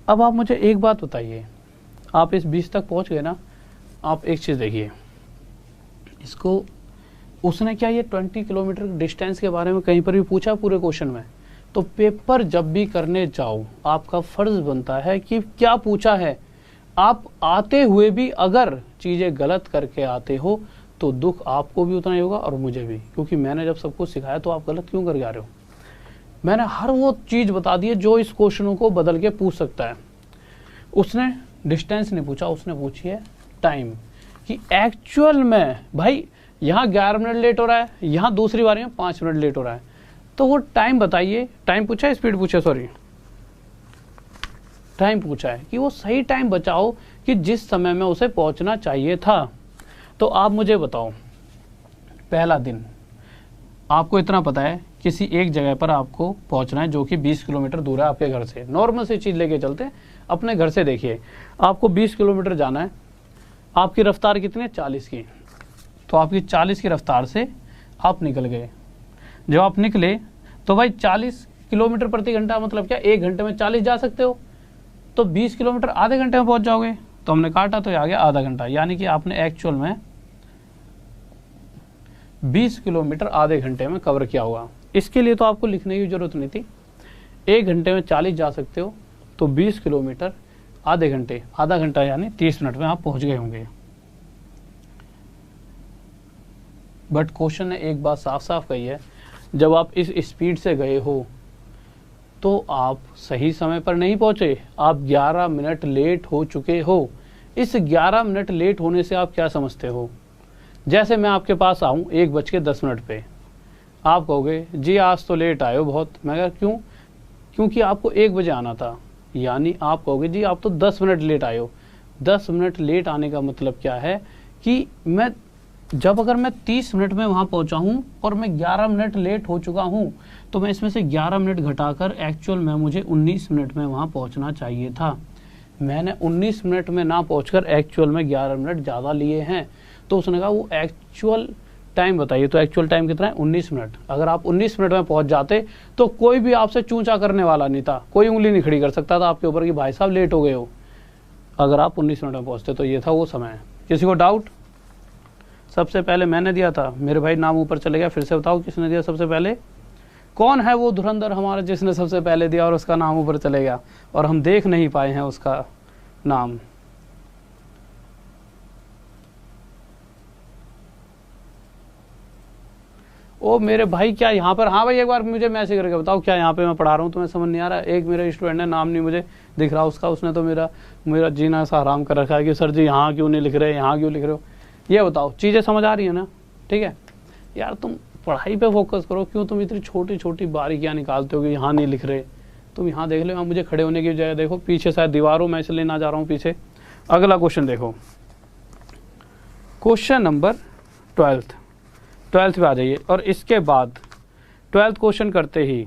अब आप मुझे एक बात बताइए, आप इस 20 तक पहुंच गए ना, आप एक चीज देखिए, इसको उसने क्या ये 20 किलोमीटर डिस्टेंस के बारे में कहीं पर भी पूछा पूरे क्वेश्चन में? तो पेपर जब भी करने जाओ, आपका फर्ज बनता है कि क्या पूछा है। आप आते हुए भी अगर चीजें गलत करके आते हो तो दुख आपको भी उतना ही होगा और मुझे भी, क्योंकि मैंने जब सबको सिखाया तो आप गलत क्यों करके आ रहे हो। मैंने हर वो चीज बता दी है जो इस क्वेश्चनों को बदल के पूछ सकता है। उसने डिस्टेंस नहीं पूछा, उसने पूछी है टाइम, कि एक्चुअल में भाई यहाँ 11 मिनट लेट हो रहा है, यहाँ दूसरी बारी में 5 मिनट लेट हो रहा है, तो वो टाइम बताइए। टाइम पूछा है, स्पीड पूछा, सॉरी टाइम पूछा है कि वो सही टाइम बचाओ कि जिस समय में उसे पहुंचना चाहिए था। तो आप मुझे बताओ, पहला दिन आपको इतना पता है किसी एक जगह पर आपको पहुंचना है जो कि 20 किलोमीटर दूर है आपके घर से। नॉर्मल सी चीज लेके चलते हैं, अपने घर से देखिए, आपको 20 किलोमीटर जाना है, आपकी रफ्तार कितनी है, 40 की। तो आपकी 40 की रफ्तार से आप निकल गए। जब आप निकले तो भाई 40 किलोमीटर प्रति घंटा मतलब क्या, 1 घंटे में 40 जा सकते हो, तो 20 किलोमीटर आधे घंटे में पहुंच जाओगे। तो हमने काटा तो आ गया आधा घंटा, यानी कि आपने एक्चुअल में 20 किलोमीटर आधे घंटे में कवर किया होगा। इसके लिए तो आपको लिखने की जरूरत नहीं थी, 1 घंटे में 40 जा सकते हो, तो 20 किलोमीटर आधे घंटे, आधा घंटा यानी 30 मिनट में आप पहुंच गए होंगे। बट क्वेश्चन ने एक बात साफ साफ कही है, जब आप इस स्पीड से गए हो तो आप सही समय पर नहीं पहुंचे, आप 11 मिनट लेट हो चुके हो। इस 11 मिनट लेट होने से आप क्या समझते हो? जैसे मैं आपके पास आऊं 1:10 पे, आप कहोगे जी आज तो लेट आए हो बहुत। मैं कहा क्यों? क्योंकि आपको 1 बजे आना था, यानी आप कहोगे जी आप तो 10 मिनट लेट आए हो। 10 मिनट लेट आने का मतलब क्या है कि मैं जब अगर मैं 30 मिनट में वहां पहुंचा हूं और मैं 11 मिनट लेट हो चुका हूं, तो मैं इसमें से 11 मिनट घटाकर एक्चुअल में मुझे 19 मिनट में वहां पहुंचना चाहिए था। मैंने 19 मिनट में ना पहुंचकर एक्चुअल में 11 मिनट ज़्यादा लिए हैं। तो उसने कहा वो एक्चुअल टाइम बताइए। तो एक्चुअल टाइम कितना है? 19 मिनट। अगर आप 19 मिनट में पहुंच जाते तो कोई भी आपसे चूंचा करने वाला नहीं था, कोई उंगली नहीं खड़ी कर सकता था आपके ऊपर कि भाई साहब लेट हो गए हो, अगर आप 19 मिनट में पहुंचते। तो ये था वो समय। किसी को डाउट? सबसे पहले मैंने दिया था, मेरे भाई नाम ऊपर चले गया, फिर से बताओ किसने दिया सबसे पहले? कौन है वो धुरंधर हमारा जिसने सबसे पहले दिया और उसका नाम ऊपर चले गया और हम देख नहीं पाए हैं उसका नाम? ओ मेरे भाई, क्या यहाँ पर, हाँ भाई एक बार मुझे मैसेज करके बताओ क्या यहाँ पे मैं पढ़ा रहा हूँ तुम्हें समझ नहीं आ रहा? एक मेरा स्टूडेंट है, नाम नहीं मुझे दिख रहा उसका, उसने तो मेरा जीना सा हराम कर रखा है कि सर जी यहाँ क्यों नहीं लिख रहे, यहाँ क्यों लिख रहे हो। ये बताओ, चीज़ें समझ आ रही है ना? ठीक है यार, तुम पढ़ाई पे फोकस करो। क्यों तुम इतनी छोटी छोटी बारीकियाँ निकालते हो कि यहाँ नहीं लिख रहे? तुम यहाँ देख लो, यहाँ मुझे खड़े होने की बजाय देखो पीछे शायद दीवारों में, इसलिए ना जा रहा हूँ पीछे। अगला क्वेश्चन देखो, क्वेश्चन नंबर 12th पे आ जाइए। और इसके बाद 12th क्वेश्चन करते ही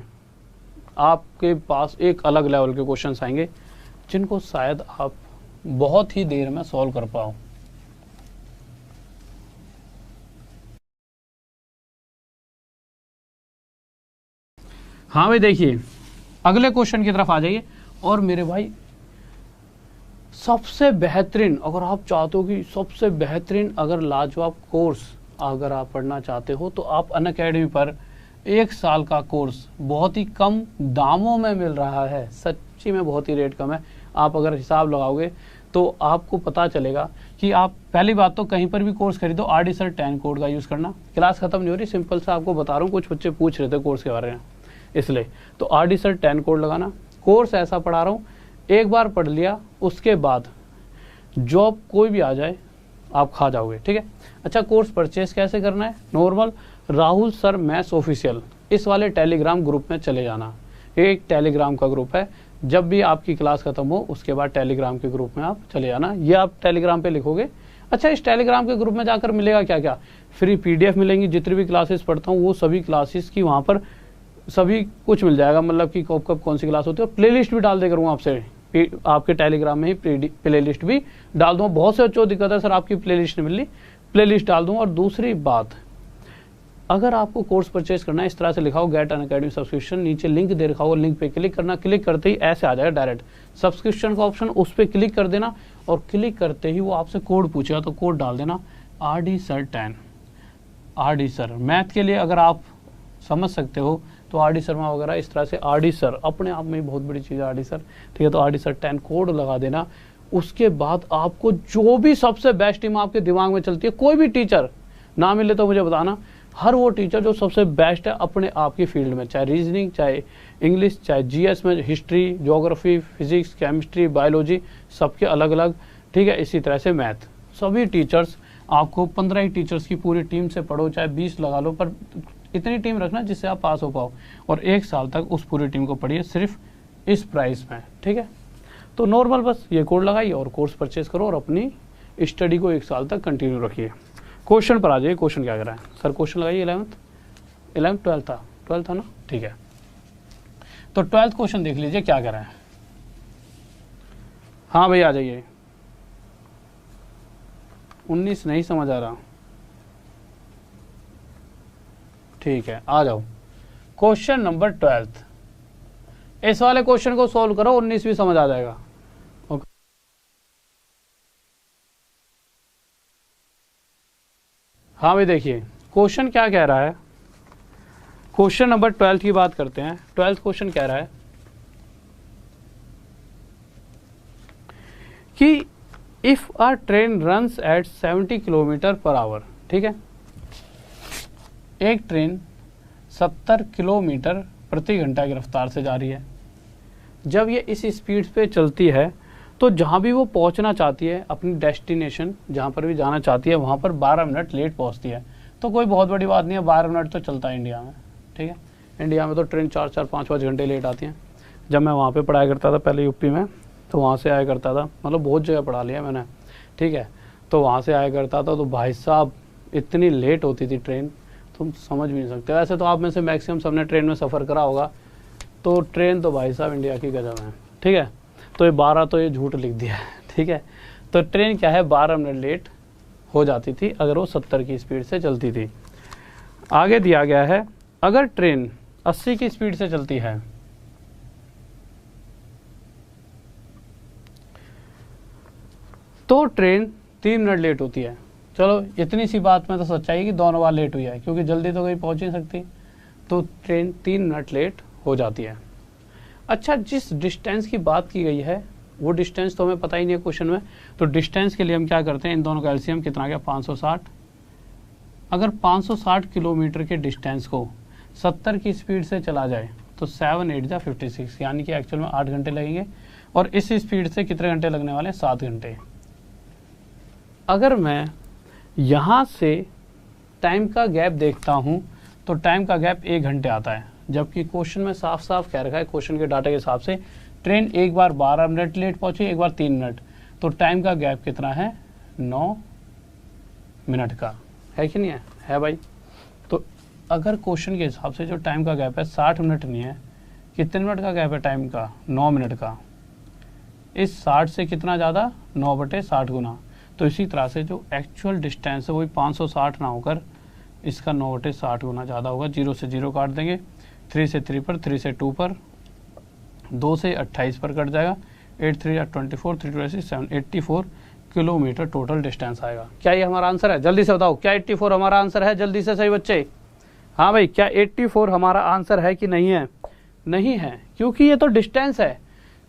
आपके पास एक अलग लेवल के क्वेश्चंस आएंगे जिनको शायद आप बहुत ही देर में सॉल्व कर पाओ। हाँ भाई देखिए, अगले क्वेश्चन की तरफ आ जाइए। और मेरे भाई सबसे बेहतरीन, अगर आप चाहते हो कि सबसे बेहतरीन अगर लाजवाब कोर्स अगर आप पढ़ना चाहते हो तो आप अनअकैडमी पर 1 साल का कोर्स बहुत ही कम दामों में मिल रहा है। सच्ची में बहुत ही रेट कम है। आप अगर हिसाब लगाओगे तो आपको पता चलेगा कि आप पहली बात तो कहीं पर भी कोर्स खरीदो RD Sir 10 कोड का यूज़ करना। क्लास खत्म नहीं हो रही, सिंपल सा आपको बता रहा हूँ, कुछ बच्चे पूछ रहे थे कोर्स के बारे में इसलिए। तो RD Sir 10 कोड लगाना, कोर्स ऐसा पढ़ा रहा हूँ, एक बार पढ़ लिया उसके बाद जॉब कोई भी आ जाए आप खा जाओगे, ठीक है। अच्छा, कोर्स परचेस कैसे करना है? Normal Rahul sir maths official इस वाले टेलीग्राम ग्रुप में चले जाना। एक टेलीग्राम का ग्रुप है, जब भी आपकी क्लास खत्म हो उसके बाद टेलीग्राम के ग्रुप में आप चले जाना। ये आप टेलीग्राम पे लिखोगे। अच्छा, इस टेलीग्राम के ग्रुप में जाकर मिलेगा क्या क्या? फ्री पीडीएफ मिलेंगी, जितनी भी क्लासेस पढ़ता हूँ वो सभी क्लासेस की वहाँ पर सभी कुछ मिल जाएगा, मतलब कि कब कब कौन सी क्लास होती है। और प्लेलिस्ट भी डाल दे करूँगा आपसे, आपके टेलीग्राम में ही प्लेलिस्ट भी डाल दूँगा। बहुत से बच्चों को दिक्कत है सर आपकी प्लेलिस्ट नहीं मिल रही, प्लेलिस्ट डाल दूँगा। और दूसरी बात, अगर आपको कोर्स परचेज करना है इस तरह से लिखा हो गेट अनअकैडमी सब्सक्रिप्शन, नीचे लिंक दे रखा हो, लिंक पे क्लिक करना, क्लिक करते ही ऐसे आ जाएगा डायरेक्ट सब्सक्रिप्शन का ऑप्शन, उस पर क्लिक कर देना और क्लिक करते ही वो आपसे कोड पूछेगा तो कोड डाल देना RD sir 10। RD sir math के लिए अगर आप समझ सकते हो तो RD शर्मा वगैरह इस तरह से RD सर अपने आप में ही बहुत बड़ी चीज़ है RD सर, ठीक है। तो RD सर 10 कोड लगा देना। उसके बाद आपको जो भी सबसे बेस्ट टीम आपके दिमाग में चलती है, कोई भी टीचर ना मिले तो मुझे बताना, हर वो टीचर जो सबसे बेस्ट है अपने आप की फील्ड में, चाहे रीजनिंग, चाहे इंग्लिश, चाहे GS में, history, geography, physics, chemistry, biology, सबके अलग अलग, ठीक है। इसी तरह से मैथ, सभी टीचर्स आपको 15 ही टीचर्स की पूरी टीम से पढ़ो, चाहे 20 लगा लो, पर इतनी टीम रखना जिससे आप पास हो पाओ। और 1 साल तक उस पूरी टीम को पढ़िए सिर्फ इस प्राइस में, ठीक है। तो नॉर्मल बस ये कोड लगाइए और कोर्स परचेज करो और अपनी स्टडी को 1 साल तक कंटिन्यू रखिए। क्वेश्चन पर आ जाइए। क्वेश्चन क्या कर रहा है सर? क्वेश्चन लगाइए 11th 12th था ना, ठीक है। तो 12th क्वेश्चन देख लीजिए क्या कर रहा है। हाँ भाई आ जाइए। 19 नहीं समझ आ रहा, ठीक है आ जाओ। क्वेश्चन नंबर 12th, इस वाले क्वेश्चन को सॉल्व करो, 19 भी समझ आ जाएगा। ओके, हाँ भाई देखिए क्वेश्चन क्या कह रहा है। क्वेश्चन नंबर 12th की बात करते हैं। 12th क्वेश्चन कह रहा है कि if a train runs at 70 kilometre per hour, ठीक है, एक ट्रेन 70 किलोमीटर प्रति घंटा की रफ्तार से जा रही है। जब ये इस स्पीड पे चलती है तो जहाँ भी वो पहुँचना चाहती है, अपनी डेस्टिनेशन जहाँ पर भी जाना चाहती है, वहाँ पर 12 मिनट लेट पहुँचती है। तो कोई बहुत बड़ी बात नहीं है, 12 मिनट तो चलता है इंडिया में, ठीक है। इंडिया में तो ट्रेन 4-4, 5-5 घंटे लेट आती हैं। जब मैं वहाँ पे पढ़ाया करता था पहले यूपी में, तो वहाँ से आया करता था, मतलब बहुत जगह पढ़ा लिया मैंने, ठीक है। तो वहाँ से आया करता था तो भाई साहब इतनी लेट होती थी ट्रेन, तुम समझ भी नहीं सकते। वैसे तो आप में से मैक्सिमम सबने ट्रेन में सफ़र करा होगा, तो ट्रेन तो भाई साहब इंडिया की गजब है, ठीक है। तो ये 12 तो ये झूठ लिख दिया है, ठीक है। तो ट्रेन क्या है 12 मिनट लेट हो जाती थी अगर वो 70 की स्पीड से चलती थी। आगे दिया गया है अगर ट्रेन 80 की स्पीड से चलती है तो ट्रेन 3 मिनट लेट होती है। चलो इतनी सी बात में तो सच्चाई है कि दोनों बार लेट हुई है, क्योंकि जल्दी तो कहीं पहुंच नहीं सकती, तो ट्रेन 3 मिनट लेट हो जाती है। अच्छा, जिस डिस्टेंस की बात की गई है वो डिस्टेंस तो हमें पता ही नहीं है क्वेश्चन में, तो डिस्टेंस के लिए हम क्या करते हैं, इन दोनों का एलसीएम कितना गया 560। अगर 560 किलोमीटर के डिस्टेंस को 70 की स्पीड से चला जाए तो 7 8 जा 56, यानी कि एक्चुअल में 8 घंटे लगेंगे। और इस स्पीड से कितने घंटे लगने वाले हैं? 7 घंटे। अगर मैं यहाँ से टाइम का गैप देखता हूँ तो टाइम का गैप 1 घंटे आता है, जबकि क्वेश्चन में साफ साफ कह रखा है, क्वेश्चन के डाटा के हिसाब से ट्रेन एक बार 12 मिनट लेट पहुंची, एक बार 3 मिनट, तो टाइम का गैप कितना है? 9 मिनट का है कि नहीं है? है भाई। तो अगर क्वेश्चन के हिसाब से जो टाइम का गैप है 60 मिनट नहीं है, कितने मिनट का गैप है टाइम का? 9 मिनट का। इस 60 से कितना ज़्यादा? 9/60 गुना। तो इसी तरह से जो एक्चुअल डिस्टेंस है वही 560 ना होकर इसका 9/60 गुना ज़्यादा होगा। 0 से 0 काट देंगे, 3 से 3 पर, 3 से 2 पर, 2 से 28 पर कट जाएगा, 8 3 24, 3 2 7 84 किलोमीटर टोटल डिस्टेंस आएगा। क्या ये हमारा आंसर है? जल्दी से बताओ, क्या 84 हमारा आंसर है? जल्दी से सही बच्चे। हाँ भाई, क्या 84 हमारा आंसर है कि नहीं है? नहीं है, क्योंकि ये तो डिस्टेंस है।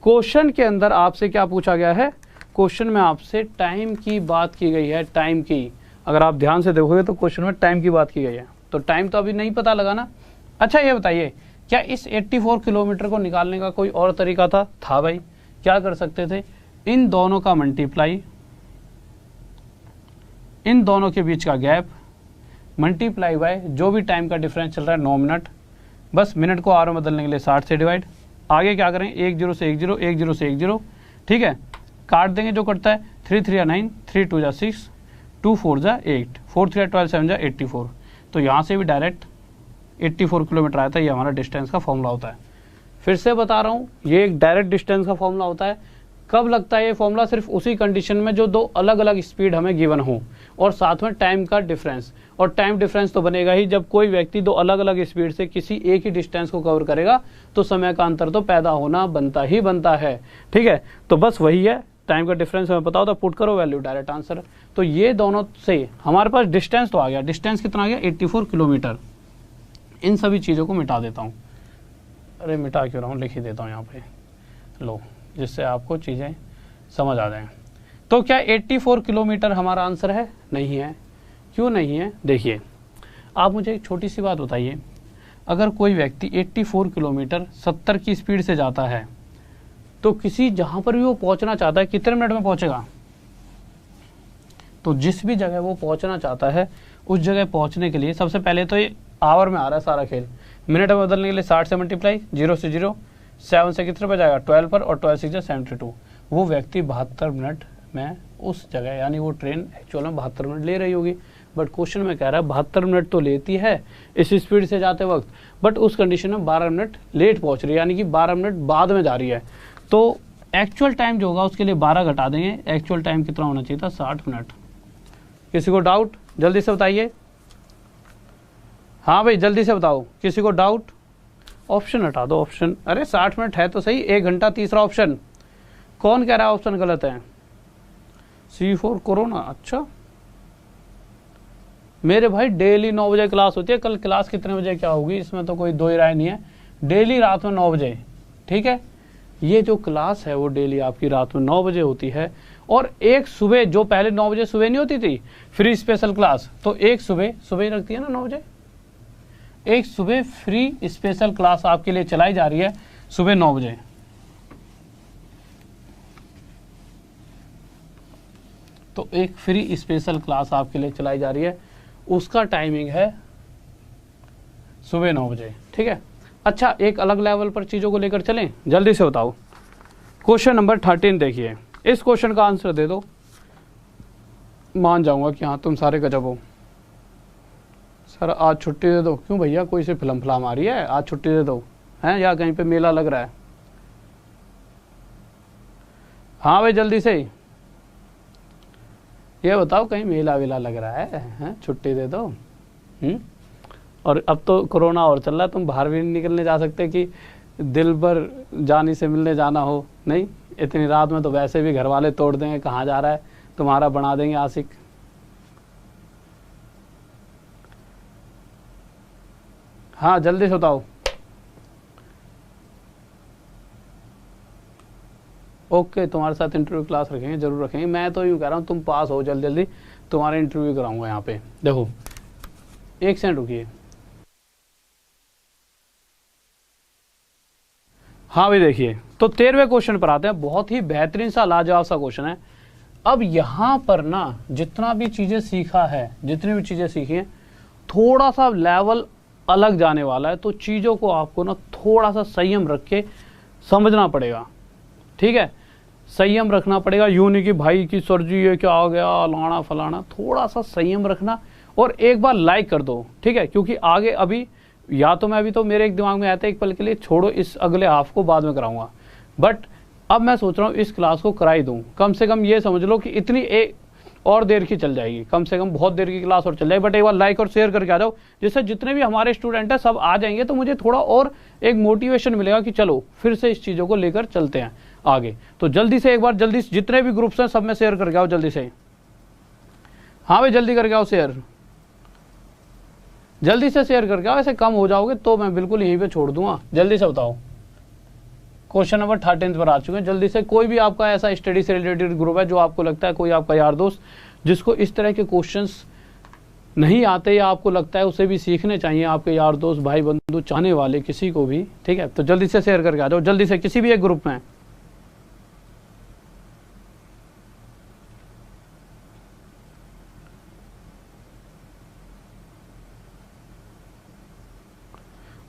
क्वेश्चन के अंदर आपसे क्या पूछा गया है? क्वेश्चन में आपसे टाइम की बात की गई है, टाइम की। अगर आप ध्यान से देखोगे तो क्वेश्चन में टाइम की बात की गई है, तो टाइम तो अभी नहीं पता लगा ना। अच्छा ये बताइए, क्या इस 84 किलोमीटर को निकालने का कोई और तरीका था भाई। क्या कर सकते थे, इन दोनों का मल्टीप्लाई, इन दोनों के बीच का गैप मल्टीप्लाई बाय जो भी टाइम का डिफरेंस चल रहा है 9 मिनट, बस मिनट को आवर में बदलने के लिए 60 से डिवाइड। आगे क्या करें, 1 0 से 1 0, 1 0 से 1 0, ठीक है, काट देंगे जो कटता है, 3 3 9, 3 2 6, 2 4 8, 4 3 12 7 84। तो यहाँ से भी डायरेक्ट 84 किलोमीटर आया था। ये हमारा डिस्टेंस का फॉर्मूला होता है। फिर से बता रहा हूँ, ये एक डायरेक्ट डिस्टेंस का फॉर्मूला होता है। कब लगता है ये फॉर्मूला, सिर्फ उसी कंडीशन में जो दो अलग अलग स्पीड हमें गिवन हो और साथ में टाइम का डिफरेंस। और टाइम डिफरेंस तो बनेगा ही जब कोई व्यक्ति दो अलग अलग स्पीड से किसी एक ही डिस्टेंस को कवर करेगा, तो समय का अंतर तो पैदा होना बनता ही बनता है। ठीक है, तो बस वही है, टाइम का डिफरेंस हमें पता होता, पुट करो वैल्यू, डायरेक्ट आंसर। तो ये दोनों से हमारे पास डिस्टेंस तो आ गया। डिस्टेंस कितना आ गया, 84 किलोमीटर। इन सभी चीज़ों को मिटा देता हूँ। अरे मिटा क्यों रहा हूँ, लिख ही देता हूँ यहाँ पे, लो, जिससे आपको चीज़ें समझ आ जाएं। तो क्या 84 किलोमीटर हमारा आंसर है? नहीं है। क्यों नहीं है? देखिए, आप मुझे एक छोटी सी बात बताइए, अगर कोई व्यक्ति 84 किलोमीटर 70 की स्पीड से जाता है, तो किसी जहाँ पर भी वो पहुँचना चाहता है कितने मिनट में पहुँचेगा? तो जिस भी जगह वो पहुँचना चाहता है उस जगह पहुँचने के लिए सबसे पहले तो ये आवर में आ रहा है सारा खेल। मिनट में बदलने के लिए 60 से मल्टीप्लाई, 0 से 0, 7 से कितने पर जाएगा, 12 पर, और 12 6 72। वो व्यक्ति 72 मिनट में उस जगह, यानी वो ट्रेन एक्चुअल में 72 मिनट ले रही होगी। बट क्वेश्चन में कह रहा है 72 मिनट तो लेती है इस स्पीड से जाते वक्त, बट उस कंडीशन में 12 मिनट लेट पहुंच रही है, यानी कि 12 मिनट बाद में जा रही है। तो एक्चुअल टाइम जो होगा उसके लिए 12 घटा देंगे। एक्चुअल टाइम कितना होना चाहिए था, 60 मिनट। किसी को डाउट? जल्दी से बताइए। हाँ भाई जल्दी से बताओ, किसी को डाउट? ऑप्शन हटा दो, ऑप्शन। अरे 60 मिनट है तो सही, 1 घंटा तीसरा ऑप्शन। कौन कह रहा है ऑप्शन गलत है? C4 corona. अच्छा मेरे भाई, डेली 9 बजे क्लास होती है। कल क्लास कितने बजे क्या होगी इसमें तो कोई दो ही राय नहीं है। डेली रात में 9 बजे, ठीक है। ये जो क्लास है वो डेली आपकी रात में 9 बजे होती है। और एक सुबह, जो पहले 9 बजे सुबह नहीं होती थी फ्री स्पेशल क्लास, तो एक सुबह ही रखती है ना 9 बजे, एक सुबह फ्री स्पेशल क्लास आपके लिए चलाई जा रही है सुबह 9 बजे। तो एक फ्री स्पेशल क्लास आपके लिए चलाई जा रही है, उसका टाइमिंग है सुबह 9 बजे, ठीक है। अच्छा, एक अलग लेवल पर चीज़ों को लेकर चलें, जल्दी से बताओ। क्वेश्चन नंबर 13 देखिए, इस क्वेश्चन का आंसर दे दो, मान जाऊंगा कि हाँ तुम सारे गजब हो। सर आज छुट्टी दे दो। क्यों भैया, कोई से फिल्म आ रही है, आज छुट्टी दे दो हैं, या कहीं पे मेला लग रहा है? हाँ भाई जल्दी से ये बताओ, कहीं मेला वेला लग रहा है? छुट्टी दे दो। और अब तो कोरोना और चल रहा है, तुम बाहर भी नहीं निकलने जा सकते कि दिल पर जानी से मिलने जाना हो। नहीं, इतनी रात में तो वैसे भी घर वाले तोड़ देंगे, कहाँ जा रहा है तुम्हारा, बना देंगे आशिक। हाँ जल्दी से बताओ। ओके, तुम्हारे साथ इंटरव्यू क्लास रखेंगे, जरूर रखेंगे। मैं तो यूँ कह रहा हूँ तुम पास हो जल्दी जल्दी, तुम्हारा इंटरव्यू कराऊंगा यहाँ पे। देखो 1 सेकंड रुकिए। हाँ भाई देखिए, तो 13वें क्वेश्चन पर आते हैं। बहुत ही बेहतरीन सा, लाजवाब सा क्वेश्चन है। अब यहाँ पर ना जितना भी चीजें सीखा है, जितनी भी चीजें सीखी हैं, थोड़ा सा लेवल अलग जाने वाला है। तो चीजों को आपको ना थोड़ा सा संयम रख के समझना पड़ेगा, ठीक है। संयम रखना पड़ेगा, यूं नहीं कि भाई की सर जी ये क्या आ गया, लाना फलाना। थोड़ा सा संयम रखना और एक बार लाइक कर दो, ठीक है। क्योंकि आगे अभी या तो मैं, अभी तो मेरे एक दिमाग में आता है एक पल के लिए, छोड़ो इस अगले हाफ को बाद में कराऊंगा, बट अब मैं सोच रहा हूँ इस क्लास को कराई दूं। कम से कम ये समझ लो कि इतनी एक और देर की चल जाएगी, कम से कम बहुत देर की क्लास और चल जाएगी। बट एक बार लाइक और शेयर करके आ जाओ, जिससे जितने भी हमारे स्टूडेंट हैं सब आ जाएंगे, तो मुझे थोड़ा और एक मोटिवेशन मिलेगा कि चलो फिर से इस चीज़ों को लेकर चलते हैं आगे। तो जल्दी से एक बार, जल्दी जितने भी ग्रुप्स हैं सब में शेयर करके आओ जल्दी से। हाँ भाई जल्दी करके आओ शेयर, जल्दी से शेयर करके आओ। ऐसे कम हो जाओगे तो मैं बिल्कुल यहीं पे छोड़ दूंगा। जल्दी से बताओ। क्वेश्चन नंबर 13 पर आ चुके हैं। जल्दी से, कोई भी आपका ऐसा स्टडी से रिलेटेड ग्रुप है जो आपको लगता है, कोई आपका यार दोस्त जिसको इस तरह के क्वेश्चंस नहीं आते या आपको लगता है उसे भी सीखने चाहिए, आपके यार दोस्त भाई बंधु चाहने वाले किसी को भी, ठीक है, तो जल्दी से शेयर करके आ जाओ, जल्दी से किसी भी एक ग्रुप में।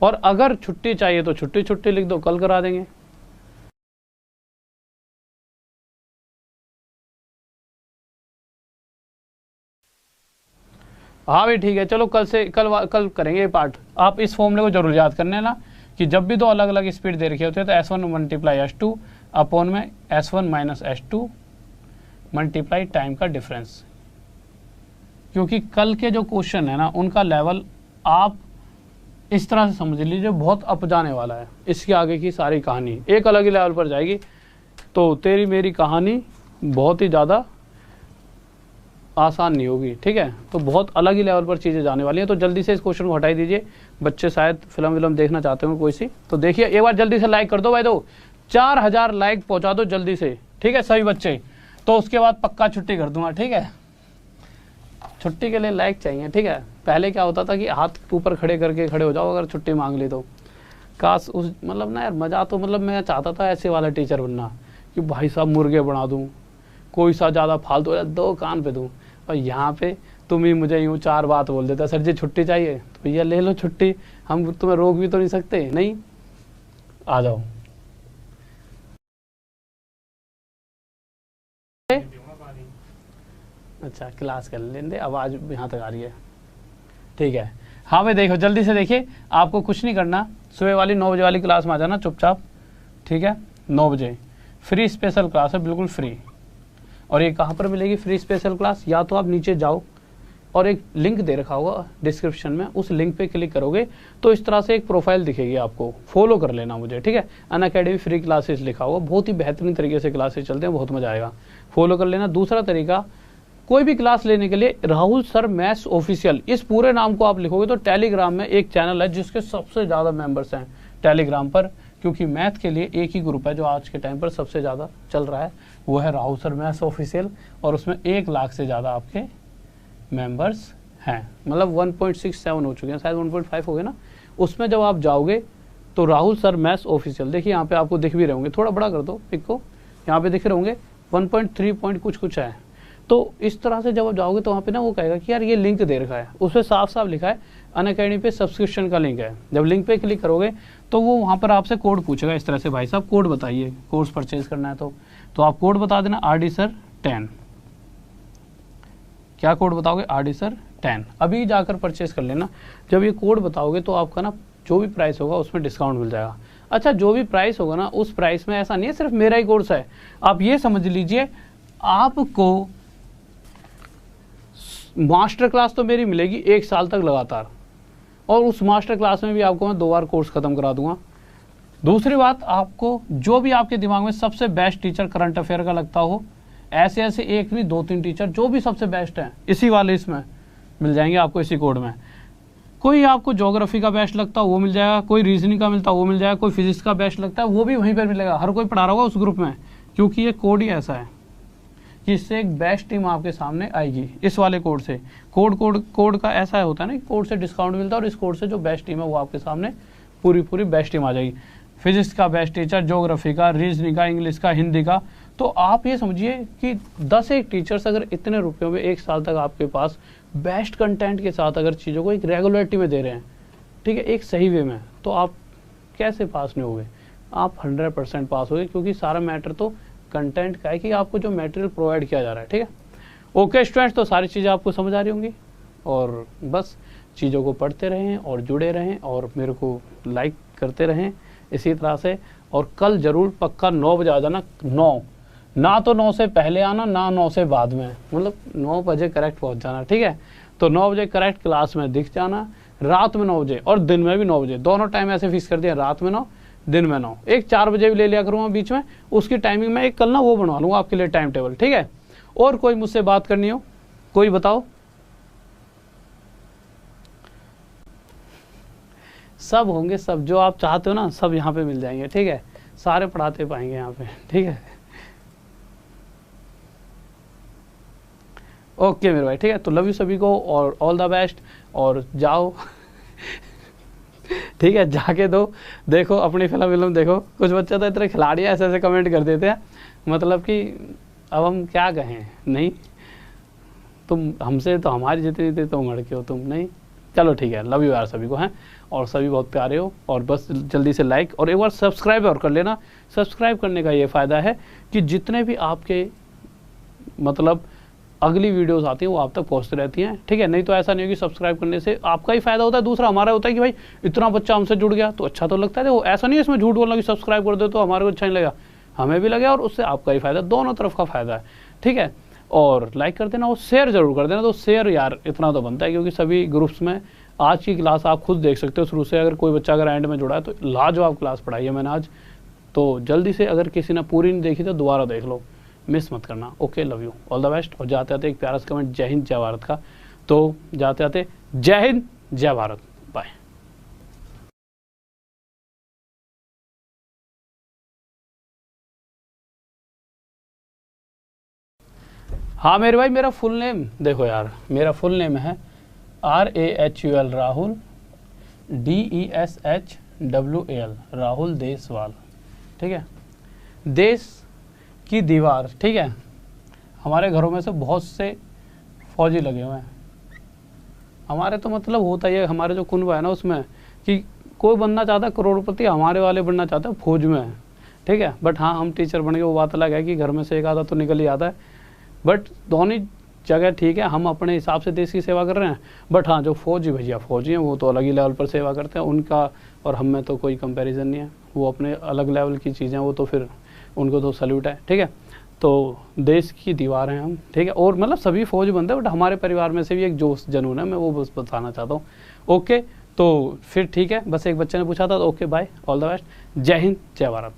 और अगर छुट्टी चाहिए तो छुट्टी छुट्टी लिख दो, कल करा देंगे। हाँ भाई ठीक है, चलो कल से कल करेंगे ये पार्ट। आप इस फॉर्मूले को जरूर याद करने ना कि जब भी दो अलग अलग स्पीड दे रखी होती है तो S1 मल्टीप्लाई S2 अपॉन में S1 minus S2 multiply time का डिफरेंस। क्योंकि कल के जो क्वेश्चन है ना उनका लेवल आप इस तरह से समझ लीजिए बहुत अप जाने वाला है। इसके आगे की सारी कहानी एक अलग ही लेवल पर जाएगी। तो तेरी मेरी कहानी बहुत ही ज़्यादा आसान नहीं होगी, ठीक है, तो बहुत अलग ही लेवल पर चीज़ें जाने वाली हैं। तो जल्दी से इस क्वेश्चन को हटाई दीजिए। बच्चे शायद फिल्म देखना चाहते हो कोई सी, तो देखिए एक बार जल्दी से लाइक कर दो भाई, दो 4000 लाइक पहुंचा दो जल्दी से, ठीक है सभी बच्चे। तो उसके बाद पक्का छुट्टी कर दूंगा, ठीक है। छुट्टी के लिए लाइक चाहिए, ठीक है। पहले क्या होता था कि हाथ ऊपर खड़े करके खड़े हो जाओ अगर छुट्टी मांग ली तो। काश उस मतलब ना यार मज़ा, तो मतलब मैं चाहता था ऐसे वाला टीचर बनना कि भाई साहब मुर्गे बना दूँ, कोई सा ज़्यादा फालतू दो कान पे दूँ। और यहाँ पे तुम ही मुझे यूँ 4 बात बोल देता, सर जी छुट्टी चाहिए तो भैया ले लो छुट्टी, हम तुम्हें रोक भी तो नहीं सकते, नहीं आ जाओ। अच्छा क्लास कर लेंगे, आवाज़ यहाँ तक आ रही है, ठीक है। हाँ भाई देखो जल्दी से देखिए, आपको कुछ नहीं करना, सुबह वाली 9 बजे वाली क्लास में आ जाना चुपचाप, ठीक है। 9 बजे फ्री स्पेशल क्लास है, बिल्कुल फ्री। और ये कहाँ पर मिलेगी फ्री स्पेशल क्लास? या तो आप नीचे जाओ और एक लिंक दे रखा होगा डिस्क्रिप्शन में, उस लिंक पे क्लिक करोगे तो इस तरह से एक प्रोफाइल दिखेगी, आपको फॉलो कर लेना मुझे, ठीक है। अनअकैडमी फ्री क्लासेस लिखा होगा, बहुत ही बेहतरीन तरीके से क्लासेस चलते हैं, बहुत मजा आएगा, फॉलो कर लेना। दूसरा तरीका, कोई भी क्लास लेने के लिए राहुल सर मैथ्स ऑफिशियल, इस पूरे नाम को आप लिखोगे तो टेलीग्राम में एक चैनल है जिसके सबसे ज़्यादा मेंबर्स हैं टेलीग्राम पर, क्योंकि मैथ के लिए एक ही ग्रुप है जो आज के टाइम पर सबसे ज़्यादा चल रहा है, वो है राहुल सर मैथ्स ऑफिशियल। और उसमें 1 लाख से ज़्यादा आपके मेंबर्स हैं, मतलब 1.67 हो चुके हैं, शायद 1.5 हो गए ना। उसमें जब आप जाओगे तो राहुल सर मैथ्स ऑफिशियल, देखिए यहाँ पे आपको दिख भी रहे होंगे, थोड़ा बड़ा कर दो पिक को, यहाँ पे दिख रहे होंगे 1.3 कुछ है। तो इस तरह से जब आप जाओगे तो वहाँ पे ना वो कहेगा कि यार ये लिंक दे रखा है, उसमें साफ साफ लिखा है अनअकैडमी पे सब्सक्रिप्शन का लिंक है। जब लिंक पे क्लिक करोगे तो वो वहाँ पर आपसे कोड पूछेगा इस तरह से, भाई साहब कोड बताइए, कोर्स परचेज करना है तो आप कोड बता देना RD सर 10। क्या कोड बताओगे? RD sir 10। अभी जाकर परचेज कर लेना। जब ये कोड बताओगे तो आपका ना जो भी प्राइस होगा उसमें डिस्काउंट मिल जाएगा। अच्छा जो भी प्राइस होगा ना उस प्राइस में ऐसा नहीं है सिर्फ मेरा ही कोर्स है, आप ये समझ लीजिए आपको मास्टर क्लास तो मेरी मिलेगी 1 साल तक लगातार, और उस मास्टर क्लास में भी आपको मैं 2 बार कोर्स खत्म करा दूंगा। दूसरी बात, आपको जो भी आपके दिमाग में सबसे बेस्ट टीचर करंट अफेयर का लगता हो, ऐसे ऐसे 1 नहीं 2-3 टीचर जो भी सबसे बेस्ट हैं इसी वाले इसमें मिल जाएंगे आपको, इसी कोड में। कोई आपको ज्योग्राफी का बेस्ट लगता है वो मिल जाएगा, कोई रीजनिंग का मिलता है वो मिल जाएगा, कोई फिजिक्स का बेस्ट लगता है वो भी वहीं पर मिलेगा। हर कोई पढ़ा रहा होगा उस ग्रुप में, क्योंकि ये कोड ही ऐसा है कि इससे एक बेस्ट टीम आपके सामने आएगी इस वाले कोड से। कोड का ऐसा होता है ना कि कोड से डिस्काउंट मिलता है, और इस कोड से जो बेस्ट टीम है वो आपके सामने पूरी बेस्ट टीम आ जाएगी। फिजिक्स का बेस्ट टीचर, ज्योग्राफी का, रीजनिंग का, इंग्लिश का, हिंदी का। तो आप ये समझिए कि 10 एक टीचर्स अगर इतने रुपयों में 1 साल तक आपके पास बेस्ट कंटेंट के साथ अगर चीज़ों को एक रेगुलरिटी में दे रहे हैं, ठीक है, एक सही वे में, तो आप कैसे पास नहीं होगे? आप 100% पास होगे, क्योंकि सारा मैटर तो कंटेंट का है कि आपको जो मटेरियल प्रोवाइड किया जा रहा है, ठीक है। ओके स्टूडेंट्स, तो सारी चीज़ें आपको समझ आ रही होंगी, और बस चीज़ों को पढ़ते रहें और जुड़े रहें और मेरे को लाइक करते रहें इसी तरह से। और कल ज़रूर पक्का 9 बजे आ जाना। 9 ना तो 9 से पहले आना, ना 9 से बाद में, मतलब 9 बजे करेक्ट पहुंच जाना, ठीक है। तो 9 बजे करेक्ट क्लास में दिख जाना, रात में 9 बजे और दिन में भी 9 बजे, दोनों टाइम ऐसे फिक्स कर दिया, रात में 9 दिन में 9। एक 4 बजे भी ले लिया करूँगा बीच में, उसकी टाइमिंग में एक कल ना वो बनवा लूँगा आपके लिए टाइम टेबल, ठीक है। और कोई मुझसे बात करनी हो, कोई बताओ। सब होंगे, सब जो आप चाहते हो ना सब यहाँ पे मिल जाएंगे, ठीक है। सारे पढ़ाते पाएंगे यहाँ पे, ठीक है। ओके मेरे भाई, ठीक है। तो लव यू सभी को और ऑल द बेस्ट, और जाओ ठीक है, जाके दो देखो अपनी फिल्म देखो। कुछ बच्चे तो इतने खिलाड़ी ऐसे ऐसे कमेंट कर देते हैं, मतलब कि अब हम क्या कहें। नहीं, तुम हमसे तो हमारी जितनी थी तुम लड़के हो, तुम नहीं। चलो ठीक है, लव यू यार सभी को हैं, और सभी बहुत प्यारे हो। और बस जल्दी से लाइक और एक बार सब्सक्राइब और कर लेना। सब्सक्राइब करने का ये फ़ायदा है कि जितने भी आपके मतलब अगली वीडियोस आती हैं वो आप तक पहुंचती रहती हैं, ठीक है। नहीं तो ऐसा नहीं है कि सब्सक्राइब करने से आपका ही फायदा होता है, दूसरा हमारा होता है कि भाई इतना बच्चा हमसे जुड़ गया तो अच्छा तो लगता है। वो ऐसा नहीं है इसमें झूठ बोलना कि सब्सक्राइब कर दो तो हमारे को अच्छा नहीं लगा, हमें भी लगे और उससे आपका ही फायदा, दोनों तरफ का फायदा है, ठीक है। और लाइक कर देना और शेयर जरूर कर देना। तो शेयर यार इतना तो बनता है, क्योंकि सभी ग्रुप्स में आज की क्लास आप खुद देख सकते हो शुरू से। अगर कोई बच्चा अगर एंड में जुड़ा है तो लाजवाब क्लास पढ़ाई है मैंने आज। तो जल्दी से अगर किसी ने पूरी नहीं देखी तो दोबारा देख लो, मिस मत करना। Okay, love you, all the best. और जाते आते एक प्यारा सा कमेंट जय हिंद जय भारत का। तो जाते आते जय हिंद जय भारत, बाय। हाँ मेरे भाई, मेरा फुल नेम देखो यार, मेरा फुल नेम है RAHUL राहुल DESHWAL राहुल देसवाल, ठीक है। देश की दीवार, ठीक है। हमारे घरों में से बहुत से फौजी लगे हुए हैं। हमारे तो मतलब होता ही है, हमारे जो कुनबा है ना उसमें कि कोई बनना चाहता है करोड़पति, हमारे वाले बनना चाहते हैं फौज में, ठीक है। बट हाँ, हम टीचर बन गए, वो बात अलग है कि घर में से एक आधा तो निकल ही आता है। बट दोनों जगह ठीक है, हम अपने हिसाब से देश की सेवा कर रहे हैं। बट हाँ, जो फौजी भैया फौजी हैं वो तो अलग ही लेवल पर सेवा करते हैं, उनका और हम में तो कोई कंपैरिजन नहीं है। वो अपने अलग लेवल की चीज़ें, वो तो फिर उनको तो सल्यूट है, ठीक है। तो देश की दीवार हैं हम, ठीक है। और मतलब सभी फौज बनते हैं, बट हमारे परिवार में से भी एक जोश जनून है, मैं वो बस बताना चाहता हूँ। ओके, तो फिर ठीक है, बस एक बच्चे ने पूछा था, तो okay bye, all the best, जय हिंद जय भारत।